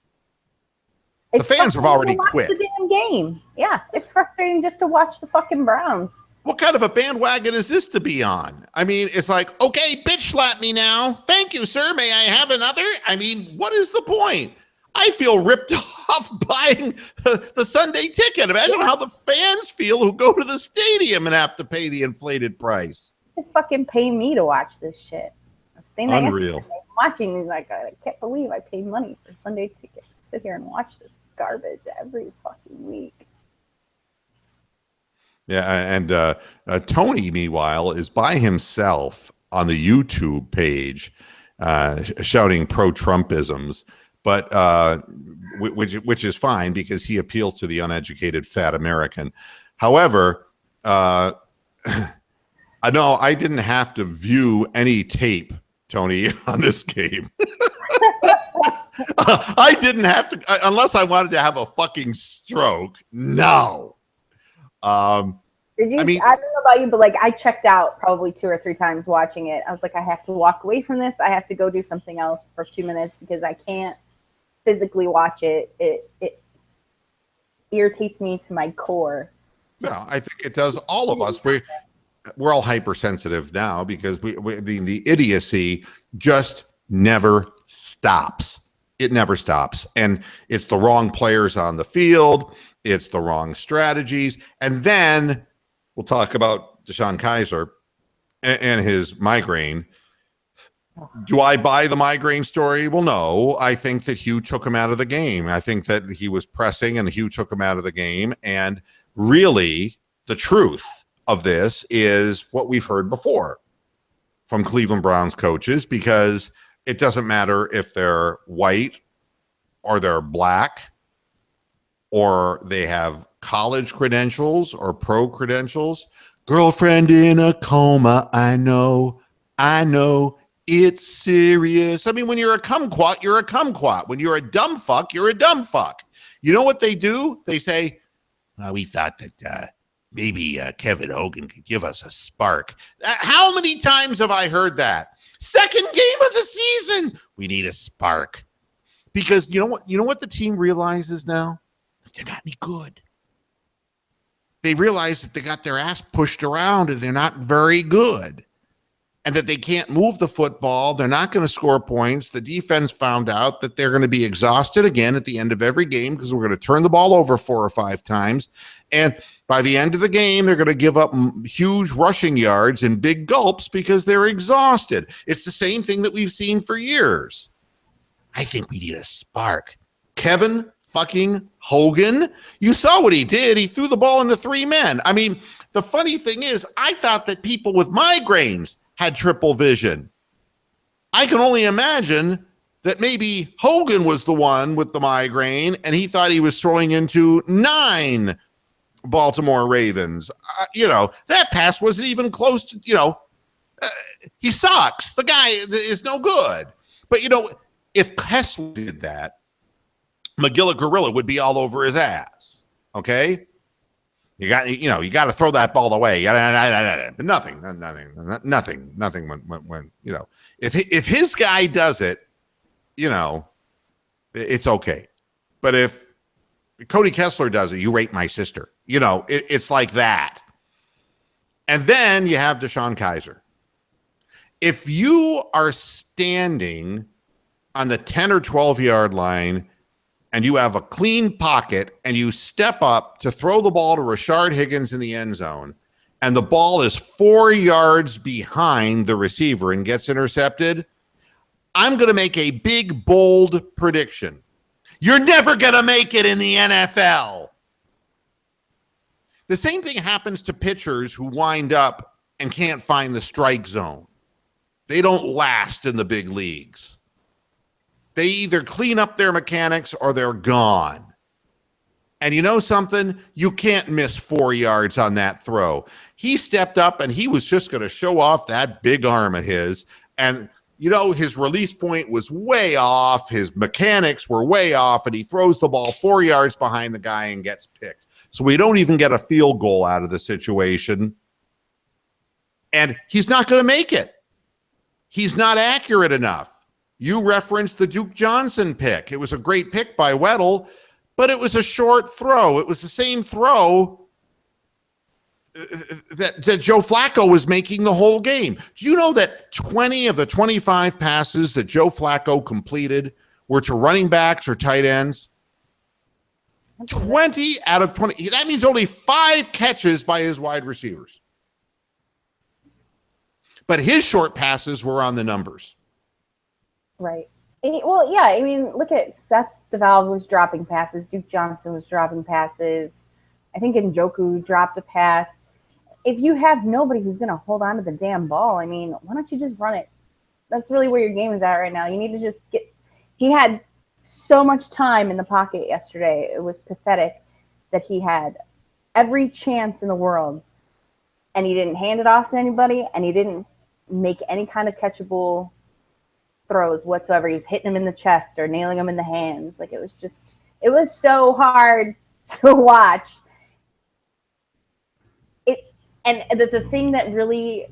The fans have already quit. The damn game. Yeah, it's frustrating just to watch the fucking Browns. What kind of a bandwagon is this to be on? It's like, okay, bitch slap me now. Thank you, sir. May I have another? What is the point? I feel ripped off buying the Sunday ticket. Imagine how the fans feel who go to the stadium and have to pay the inflated price. They fucking pay me to watch this shit. I've seen that. Unreal. I'm watching these, I can't believe I paid money for Sunday tickets to sit here and watch this garbage every fucking week. Yeah, and Tony, meanwhile, is by himself on the YouTube page shouting pro-Trumpisms. But which is fine because he appeals to the uneducated fat American. However, I know I didn't have to view any tape, Tony, on this game. I didn't have to, unless I wanted to have a fucking stroke. No. Did you? I don't know about you, but I checked out probably 2 or 3 times watching it. I was like, I have to walk away from this. I have to go do something else for 2 minutes because I can't physically watch it. It irritates me to my core. Well, I think it does all of us. We're all hypersensitive now because the idiocy just never stops. It never stops. And it's the wrong players on the field. It's the wrong strategies. And then we'll talk about Deshaun Kaiser and his migraine. Do I buy the migraine story? Well, no. I think that Hugh took him out of the game. I think that he was pressing and Hugh took him out of the game. And really, the truth of this is what we've heard before from Cleveland Browns coaches, because it doesn't matter if they're white or they're black or they have college credentials or pro credentials. Girlfriend in a coma, I know. It's serious. When you're a kumquat, you're a kumquat. When you're a dumb fuck, you're a dumb fuck. You know what they do? They say, we thought that maybe Kevin Hogan could give us a spark. How many times have I heard that? Second game of the season, we need a spark. Because you know what the team realizes now? They're not any good. They realize that they got their ass pushed around and they're not very good. And that they can't move the football. They're not going to score points. The defense found out that they're going to be exhausted again at the end of every game because we're going to turn the ball over 4 or 5 times. And by the end of the game, they're going to give up huge rushing yards in big gulps because they're exhausted. It's the same thing that we've seen for years. I think we need a spark. Kevin fucking Hogan. You saw what he did. He threw the ball into 3 men. I mean, the funny thing is, I thought that people with migraines had triple vision. I can only imagine that maybe Hogan was the one with the migraine and he thought he was throwing into 9 Baltimore Ravens. That pass wasn't even close to, he sucks. The guy is no good. But, if Kessler did that, McGilla Gorilla would be all over his ass. Okay? You got to throw that ball away. But nothing when if his guy does it, it's okay. But if Cody Kessler does it, you rape my sister. It's like that. And then you have Deshaun Kaiser. If you are standing on the 10 or 12 yard line and you have a clean pocket and you step up to throw the ball to Rashard Higgins in the end zone and the ball is 4 yards behind the receiver and gets intercepted, I'm going to make a big, bold prediction. You're never going to make it in the NFL. The same thing happens to pitchers who wind up and can't find the strike zone. They don't last in the big leagues. They either clean up their mechanics or they're gone. And you know something? You can't miss 4 yards on that throw. He stepped up and he was just going to show off that big arm of his. And, his release point was way off. His mechanics were way off. And he throws the ball 4 yards behind the guy and gets picked. So we don't even get a field goal out of the situation. And he's not going to make it. He's not accurate enough. You referenced the Duke Johnson pick. It was a great pick by Weddle, but it was a short throw. It was the same throw that Joe Flacco was making the whole game. Do you know that 20 of the 25 passes that Joe Flacco completed were to running backs or tight ends? 20 out of 20. That means only 5 catches by his wide receivers. But his short passes were on the numbers. Right. Well, yeah, I mean, look at Seth DeValve was dropping passes. Duke Johnson was dropping passes. I think Njoku dropped a pass. If you have nobody who's going to hold on to the damn ball, I mean, why don't you just run it? That's really where your game is at right now. You need to just get – he had so much time in the pocket yesterday. It was pathetic that he had every chance in the world, and he didn't hand it off to anybody, and he didn't make any kind of catchable throws whatsoever. He's hitting him in the chest or nailing him in the hands. Like, it was so hard to watch. And the thing that really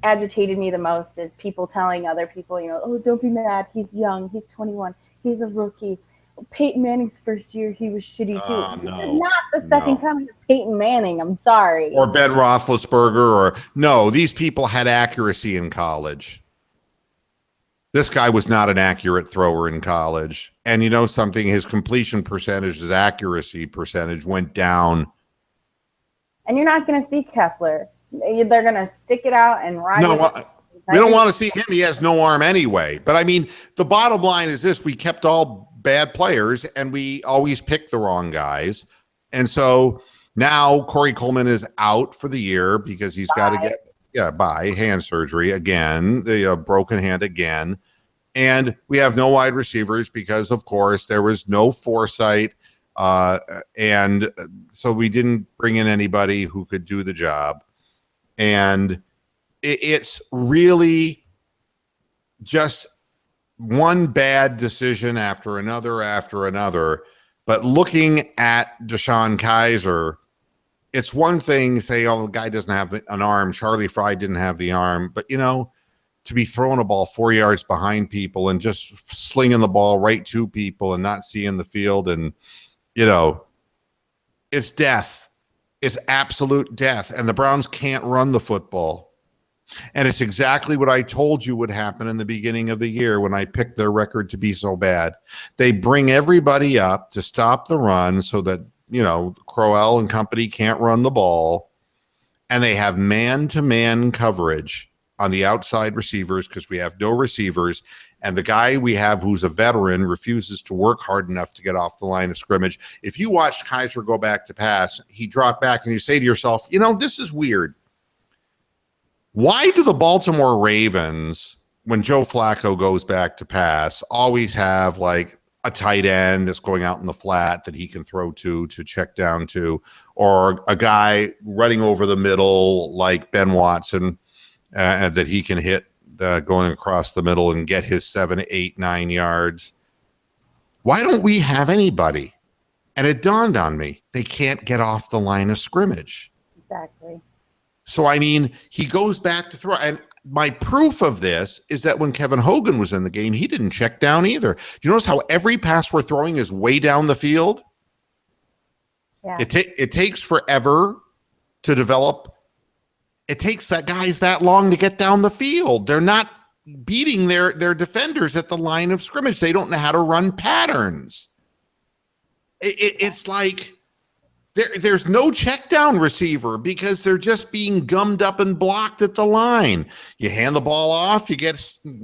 agitated me the most is people telling other people, oh, don't be mad. He's young. He's 21. He's a rookie. Peyton Manning's first year, he was shitty too. No, not the second coming of Peyton Manning. I'm sorry. Or Ben Roethlisberger. No, these people had accuracy in college. This guy was not an accurate thrower in college. And you know something? His completion percentage, his accuracy percentage went down. And you're not going to see Kessler. They're going to stick it out and ride it. We don't want to see him. He has no arm anyway. But, I mean, the bottom line is this. We kept all bad players, and we always picked the wrong guys. And so now Corey Coleman is out for the year because he's got to get hand surgery again, the broken hand again. And we have no wide receivers because, of course, there was no foresight. And so we didn't bring in anybody who could do the job. And it's really just one bad decision after another. But looking at Deshaun Kaiser, it's one thing to say, oh, the guy doesn't have an arm. Charlie Fry didn't have the arm. But, to be throwing a ball 4 yards behind people and just slinging the ball right to people and not seeing the field and, it's death. It's absolute death. And the Browns can't run the football. And it's exactly what I told you would happen in the beginning of the year when I picked their record to be so bad. They bring everybody up to stop the run so that, Crowell and company can't run the ball. And they have man-to-man coverage on the outside receivers because we have no receivers. And the guy we have who's a veteran refuses to work hard enough to get off the line of scrimmage. If you watched Kaiser go back to pass, he dropped back and you say to yourself, you know, this is weird. Why do the Baltimore Ravens, when Joe Flacco goes back to pass, always have like a tight end that's going out in the flat that he can throw to check down to, or a guy running over the middle like Ben Watson that he can hit going across the middle and get his 7, 8, 9 yards? Why don't we have anybody? And it dawned on me, they can't get off the line of scrimmage. Exactly. So, I mean, he goes back to throw. And my proof of this is that when Kevin Hogan was in the game, he didn't check down either. Do you notice how every pass we're throwing is way down the field? Yeah. It takes forever to develop. It takes that guys that long to get down the field. They're not beating their defenders at the line of scrimmage. They don't know how to run patterns. It's like there's no check down receiver because they're just being gummed up and blocked at the line. You hand the ball off, you get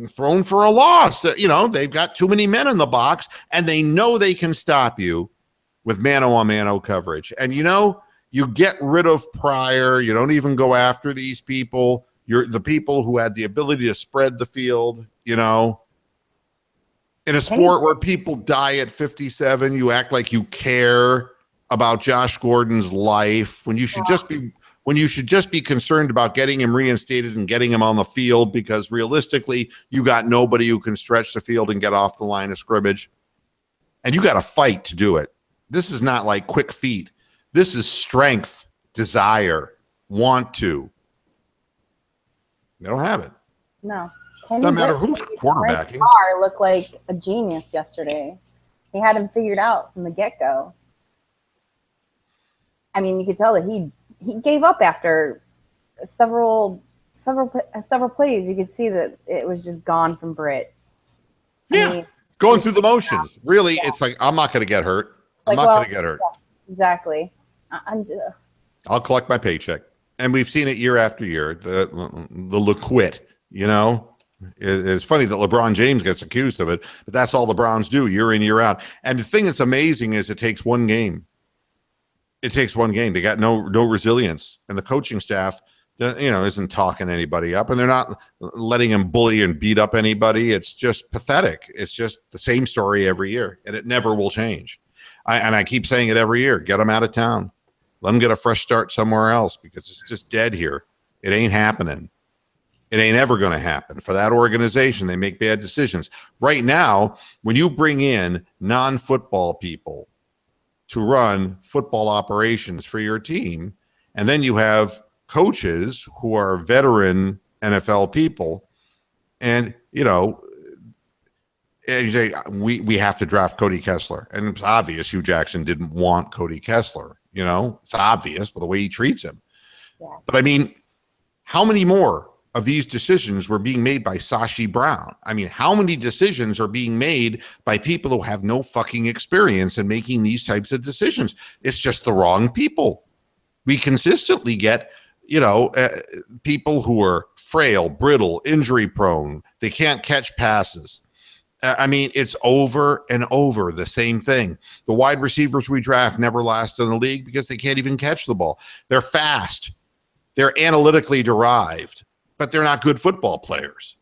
thrown for a loss. You know, they've got too many men in the box, and they know they can stop you with mano-a-mano coverage. And, you know, you get rid of Pryor. You don't even go after these people. You're the people who had the ability to spread the field, you know. In a sport where people die at 57, you act like you care about Josh Gordon's life when you should just be concerned about getting him reinstated and getting him on the field, because realistically, you got nobody who can stretch the field and get off the line of scrimmage. And you got to fight to do it. This is not like quick feet. This is strength, desire, want to. They don't have it. No. Doesn't matter who's quarterbacking. Carr looked like a genius yesterday. He had him figured out from the get-go. I mean, you could tell that he gave up after several plays. You could see that it was just gone from Britt. Going through the motions. Really, It's like, I'm not going to get hurt. I'm not going to get hurt. Yeah, exactly. I'll collect my paycheck. And we've seen it year after year. The liquid, you know. It's funny that LeBron James gets accused of it, but that's all the Browns do year in, year out. And the thing that's amazing is it takes one game. It takes one game. They got no resilience, and the coaching staff, you know, isn't talking anybody up, and they're not letting him bully and beat up anybody. It's just pathetic. It's just the same story every year, and it never will change. I keep saying it every year. Get them out of town. Let them get a fresh start somewhere else, because it's just dead here. It ain't happening. It ain't ever going to happen. For that organization, they make bad decisions. Right now, when you bring in non-football people to run football operations for your team, and then you have coaches who are veteran NFL people, and, you know, and you say, we have to draft Cody Kessler. And it's obvious Hugh Jackson didn't want Cody Kessler. You know, it's obvious by the way he treats him. Yeah. But I mean, how many more of these decisions were being made by Sashi Brown? I mean, how many decisions are being made by people who have no fucking experience in making these types of decisions? It's just the wrong people. We consistently get, you know, people who are frail, brittle, injury prone. They can't catch passes. I mean, it's over and over the same thing. The wide receivers we draft never last in the league because they can't even catch the ball. They're fast. They're analytically derived, but they're not good football players.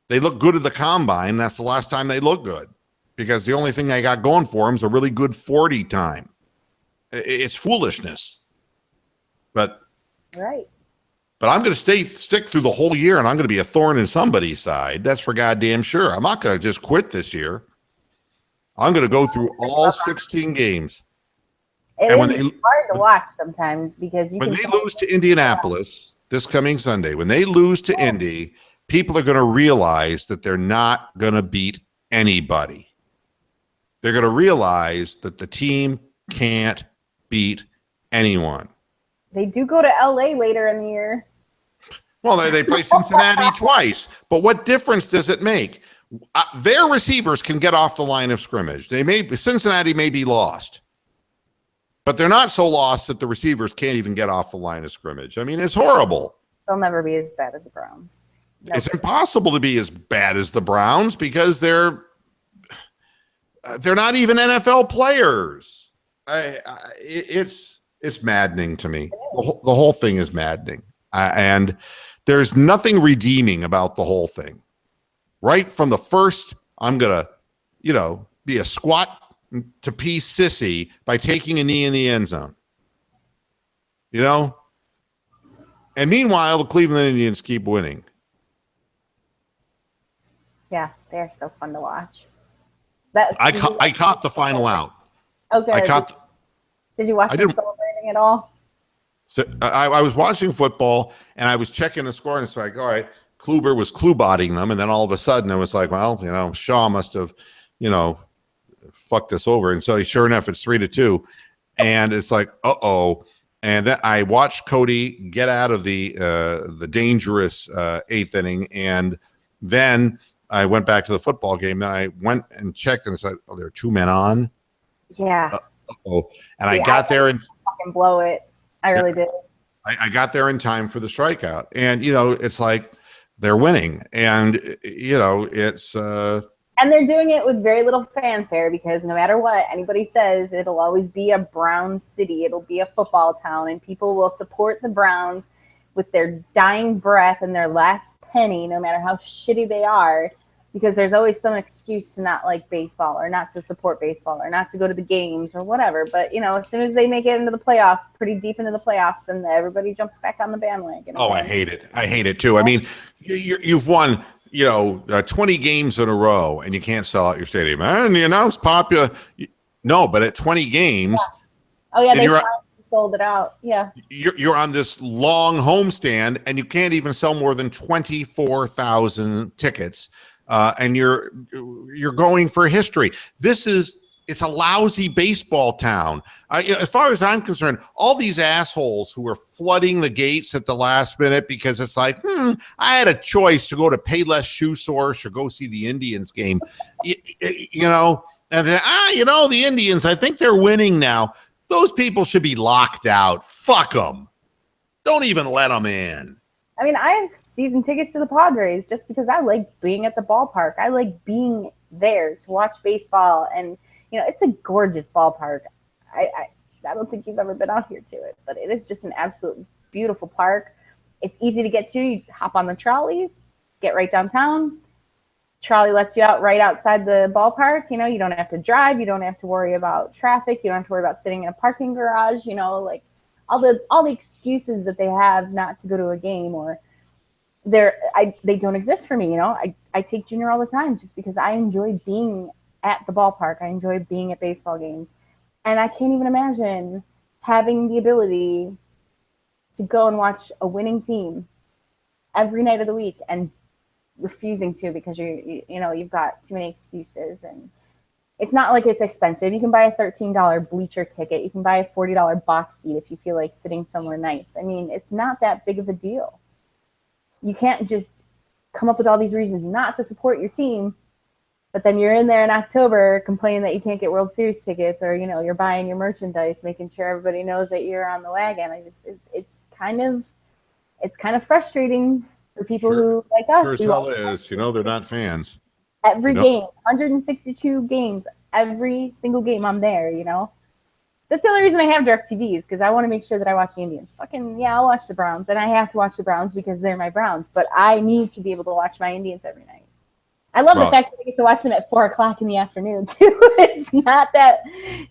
They look good at the combine. That's the last time they look good, because the only thing they got going for them is a really good 40 time. It's foolishness. But I'm going to stick through the whole year, and I'm going to be a thorn in somebody's side. That's for goddamn sure. I'm not going to just quit this year. I'm going to go through all 16 games. It's hard to watch sometimes, because when they lose to Indianapolis this coming Sunday, when they lose to Indy, people are going to realize that they're not going to beat anybody. They're going to realize that the team can't beat anyone. They do go to LA later in the year. Well, they play Cincinnati twice, but what difference does it make? Their receivers can get off the line of scrimmage. Cincinnati may be lost, but they're not so lost that the receivers can't even get off the line of scrimmage. I mean, it's horrible. They'll never be as bad as the Browns. Never. It's impossible to be as bad as the Browns because they're not even NFL players. It's maddening to me. The whole thing is maddening, and there's nothing redeeming about the whole thing. Right from the first, I'm gonna, be a squat to pee sissy by taking a knee in the end zone. And meanwhile, the Cleveland Indians keep winning. Yeah, they're so fun to watch. I caught the final out. Okay. Did you watch them celebrating at all? So I was watching football and I was checking the score, and it's like, all right, Kluber was Klubotting them, and then all of a sudden it was like, well, Shaw must have, fucked this over, and so sure enough, it's 3-2, and it's like, uh-oh. And then I watched Cody get out of the dangerous eighth inning, and then I went back to the football game. Then I went and checked, and it's like, oh, there are 2 men on. Yeah. Uh-oh. And I got there and fucking blow it. I really did. I got there in time for the strikeout, and it's like they're winning, and it's. And they're doing it with very little fanfare because no matter what anybody says, it'll always be a Brown city. It'll be a football town, and people will support the Browns with their dying breath and their last penny, no matter how shitty they are, because there's always some excuse to not like baseball or not to support baseball or not to go to the games or whatever. But, as soon as they make it into the playoffs, pretty deep into the playoffs, then everybody jumps back on the bandwagon. Oh, I hate it. I hate it too. I mean, you've won 20 games in a row, and you can't sell out your stadium. And the announced popular. No, but at 20 games. Yeah. Oh, yeah, they sold it out. Yeah. You're on this long homestand, and you can't even sell more than 24,000 tickets, and you're going for history. It's a lousy baseball town. As far as I'm concerned, all these assholes who are flooding the gates at the last minute because it's like, I had a choice to go to Payless Shoe Source or go see the Indians game, and then, the Indians, I think they're winning now. Those people should be locked out. Fuck them. Don't even let them in. I mean, I have season tickets to the Padres just because I like being at the ballpark. I like being there to watch baseball, and it's a gorgeous ballpark. I don't think you've ever been out here to it, but it is just an absolute beautiful park. It's easy to get to. You hop on the trolley, get right downtown. Trolley lets you out right outside the ballpark. You don't have to drive. You don't have to worry about traffic. You don't have to worry about sitting in a parking garage. Like all the excuses that they have not to go to a game or they don't exist for me. I take Junior all the time just because I enjoy being at the ballpark. I enjoy being at baseball games. And I can't even imagine having the ability to go and watch a winning team every night of the week and refusing to because you've got too many excuses. And it's not like it's expensive. You can buy a $13 bleacher ticket. You can buy a $40 box seat if you feel like sitting somewhere nice. I mean, it's not that big of a deal. You can't just come up with all these reasons not to support your team, but then you're in there in October complaining that you can't get World Series tickets, or you're buying your merchandise, making sure everybody knows that you're on the wagon. It's kind of frustrating for people who like us. Sure as hell is. They're not fans. Every game, 162 games, every single game I'm there. That's the only reason I have DirecTV is because I want to make sure that I watch the Indians. Fucking yeah, I'll watch the Browns, and I have to watch the Browns because they're my Browns. But I need to be able to watch my Indians every night. I love the fact that I get to watch them at 4:00 in the afternoon too.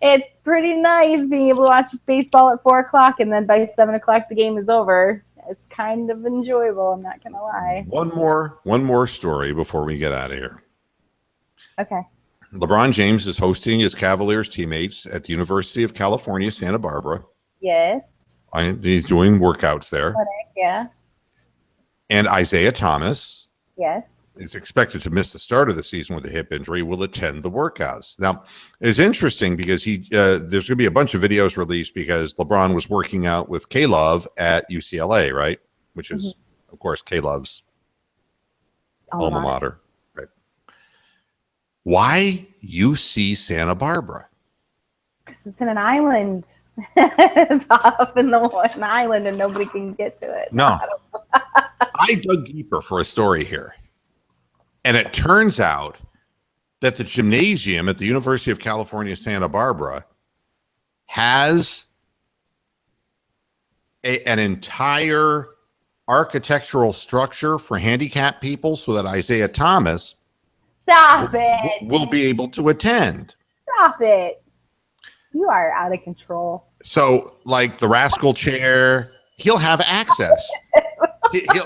It's pretty nice being able to watch baseball at 4:00, and then by 7:00 the game is over. It's kind of enjoyable. I'm not gonna lie. One more story before we get out of here. Okay. LeBron James is hosting his Cavaliers teammates at the University of California, Santa Barbara. Yes. He's doing workouts there. Yeah. And Isaiah Thomas. Yes. Is expected to miss the start of the season with a hip injury, will attend the workouts. Now, it's interesting because there's going to be a bunch of videos released because LeBron was working out with K-Love at UCLA, right? Which is, of course, K-Love's alma mater. Right. Why UC Santa Barbara? Because it's in an island. It's off in an island and nobody can get to it. No. I dug deeper for a story here. And it turns out that the gymnasium at the University of California, Santa Barbara has an entire architectural structure for handicapped people so that Isaiah Thomas will be able to attend. Stop it. You are out of control. So, like the rascal chair, he'll have access.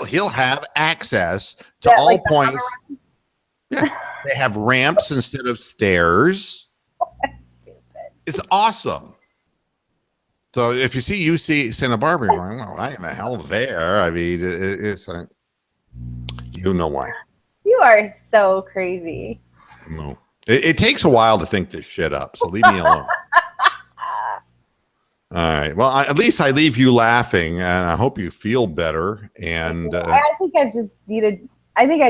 He'll have access to all like points. Yeah, they have ramps instead of stairs. Stupid. It's awesome. So if you see UC Santa Barbara, you're like, well, I am a hell there. I mean, it's like, you know why. You are so crazy. No, it takes a while to think this shit up, so leave me alone. All right. Well, at least I leave you laughing, and I hope you feel better. And I think I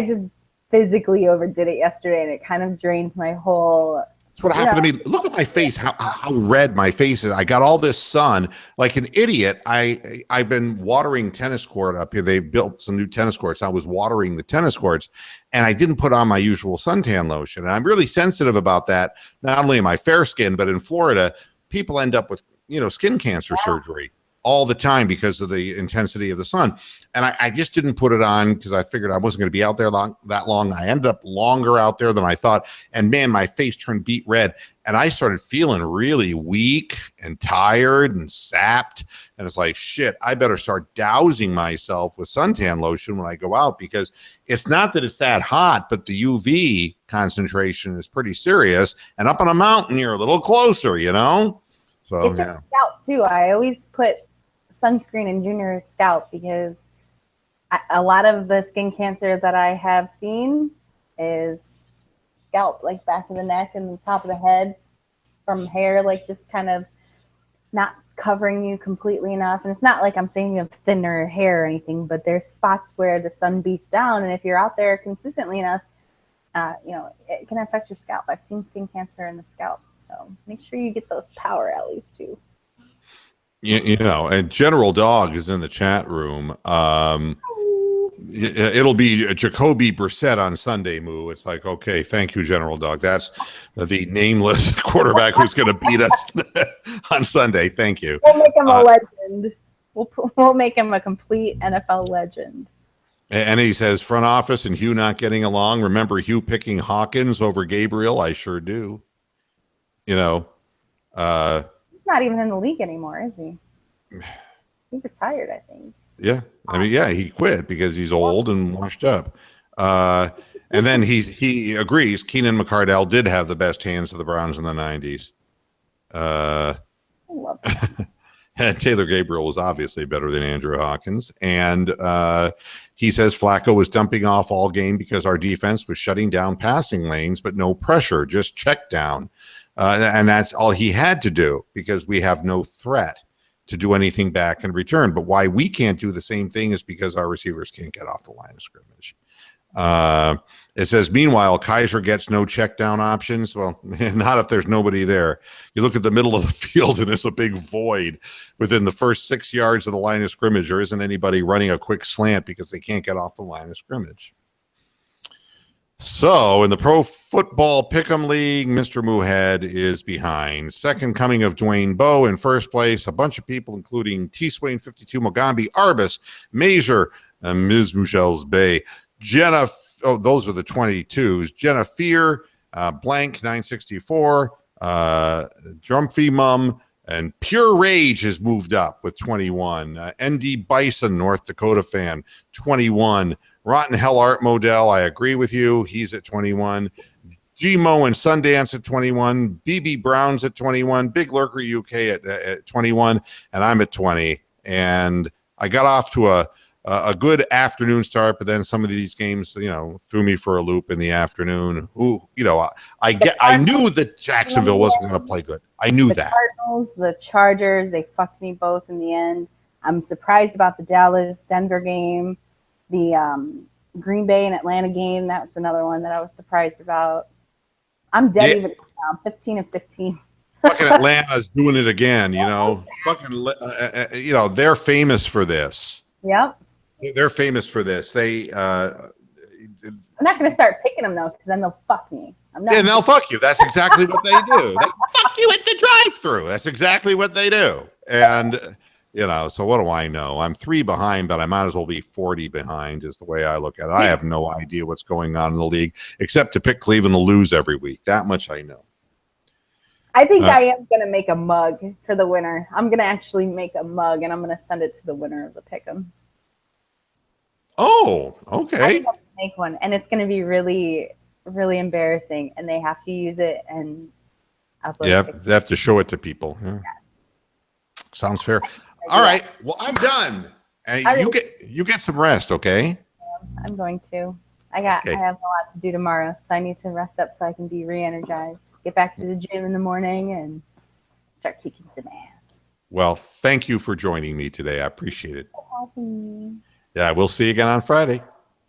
just physically overdid it yesterday, and it kind of drained my whole. That's what happened to me. Look at my face, how red my face is. I got all this sun like an idiot. I've been watering tennis court up here. They've built some new tennis courts. I was watering the tennis courts, and I didn't put on my usual suntan lotion. And I'm really sensitive about that. Not only am I fair skinned, but in Florida, people end up with skin cancer surgery all the time because of the intensity of the sun. And I just didn't put it on because I figured I wasn't going to be out there that long. I ended up longer out there than I thought. And man, my face turned beet red. And I started feeling really weak and tired and sapped. And it's like, shit, I better start dousing myself with suntan lotion when I go out, because it's not that it's that hot, but the UV concentration is pretty serious. And up on a mountain, you're a little closer, So it's a scalp too. I always put sunscreen in Junior's scalp because a lot of the skin cancer that I have seen is scalp, like back of the neck and the top of the head from hair, like just kind of not covering you completely enough. And it's not like I'm saying you have thinner hair or anything, but there's spots where the sun beats down. And if you're out there consistently enough, it can affect your scalp. I've seen skin cancer in the scalp. So make sure you get those power alleys too. And General Dog is in the chat room. It'll be Jacoby Brissett on Sunday, Moo. It's like, okay, thank you, General Dog. That's the nameless quarterback who's going to beat us on Sunday. Thank you. We'll make him a legend. We'll make him a complete NFL legend. And he says, front office and Hugh not getting along. Remember Hugh picking Hawkins over Gabriel? I sure do. He's not even in the league anymore, is he? He retired, I think. Yeah. I mean, yeah, he quit because he's old and washed up. And then he agrees Keenan McCardell did have the best hands of the Browns in the 90s. I love that. And Taylor Gabriel was obviously better than Andrew Hawkins. And he says Flacco was dumping off all game because our defense was shutting down passing lanes, but no pressure, just check down. And that's all he had to do because we have no threat to do anything back in return. But why we can't do the same thing is because our receivers can't get off the line of scrimmage. It says, meanwhile, Kaiser gets no check down options. Well, not if there's nobody there. You look at the middle of the field and there's a big void within the first 6 yards of the line of scrimmage. There isn't anybody running a quick slant because they can't get off the line of scrimmage. So in the Pro Football Pick'em League, Mr. Moohead is behind. Second coming of Dwayne Bowe in first place. A bunch of people, including T-Swain 52, Mogambi, Arbus, Major, Ms. Michelle's Bay, Jenna. Oh, those are the 22s. Jenna Fear, Blank 964, Drumpy Mum, and Pure Rage has moved up with 21. ND Bison, North Dakota fan, 21. Rotten Hell Art Model, I agree with you. He's at 21. Gmo and Sundance at 21. BB Brown's at 21. Big Lurker UK at 21. And I'm at 20. And I got off to a good afternoon start, but then some of these games, threw me for a loop in the afternoon. I knew that Jacksonville wasn't going to play good. I knew that. Cardinals, the Chargers, they fucked me both in the end. I'm surprised about the Dallas-Denver game. The Green Bay and Atlanta game, that's another one that I was surprised about. I'm dead even now, 15 and 15. Fucking Atlanta's doing it again, Fucking, they're famous for this. Yep. They're famous for this. I'm not going to start picking them though, because then they'll fuck me. I'm not. And they'll fuck you. That's exactly what they do. They fuck you at the drive-through. That's exactly what they do. And so what do I know? I'm 3 behind, but I might as well be 40 behind is the way I look at it. I have no idea what's going on in the league, except to pick Cleveland to lose every week. That much I know. I think I am going to make a mug for the winner. I'm going to actually make a mug, and I'm going to send it to the winner of the pick'em. Oh, okay. I'm going to make one, and it's going to be really, really embarrassing, and they have to use it and upload it. They have to show it to people. Yeah. Sounds fair. All right. Well, I'm done. And you get some rest, okay? I'm going to. I have a lot to do tomorrow, so I need to rest up so I can be re-energized. Get back to the gym in the morning and start kicking some ass. Well, thank you for joining me today. I appreciate it. Me. Yeah, we'll see you again on Friday.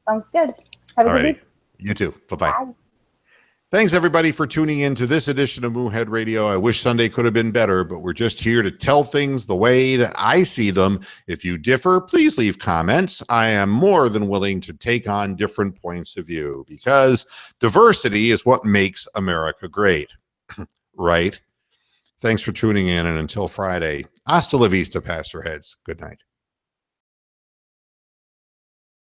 Sounds good. Have a good week. You too. Bye-bye. Bye. Thanks, everybody, for tuning in to this edition of Moohead Radio. I wish Sunday could have been better, but we're just here to tell things the way that I see them. If you differ, please leave comments. I am more than willing to take on different points of view because diversity is what makes America great, right? Thanks for tuning in, and until Friday, hasta la vista, Pastor Heads. Good night.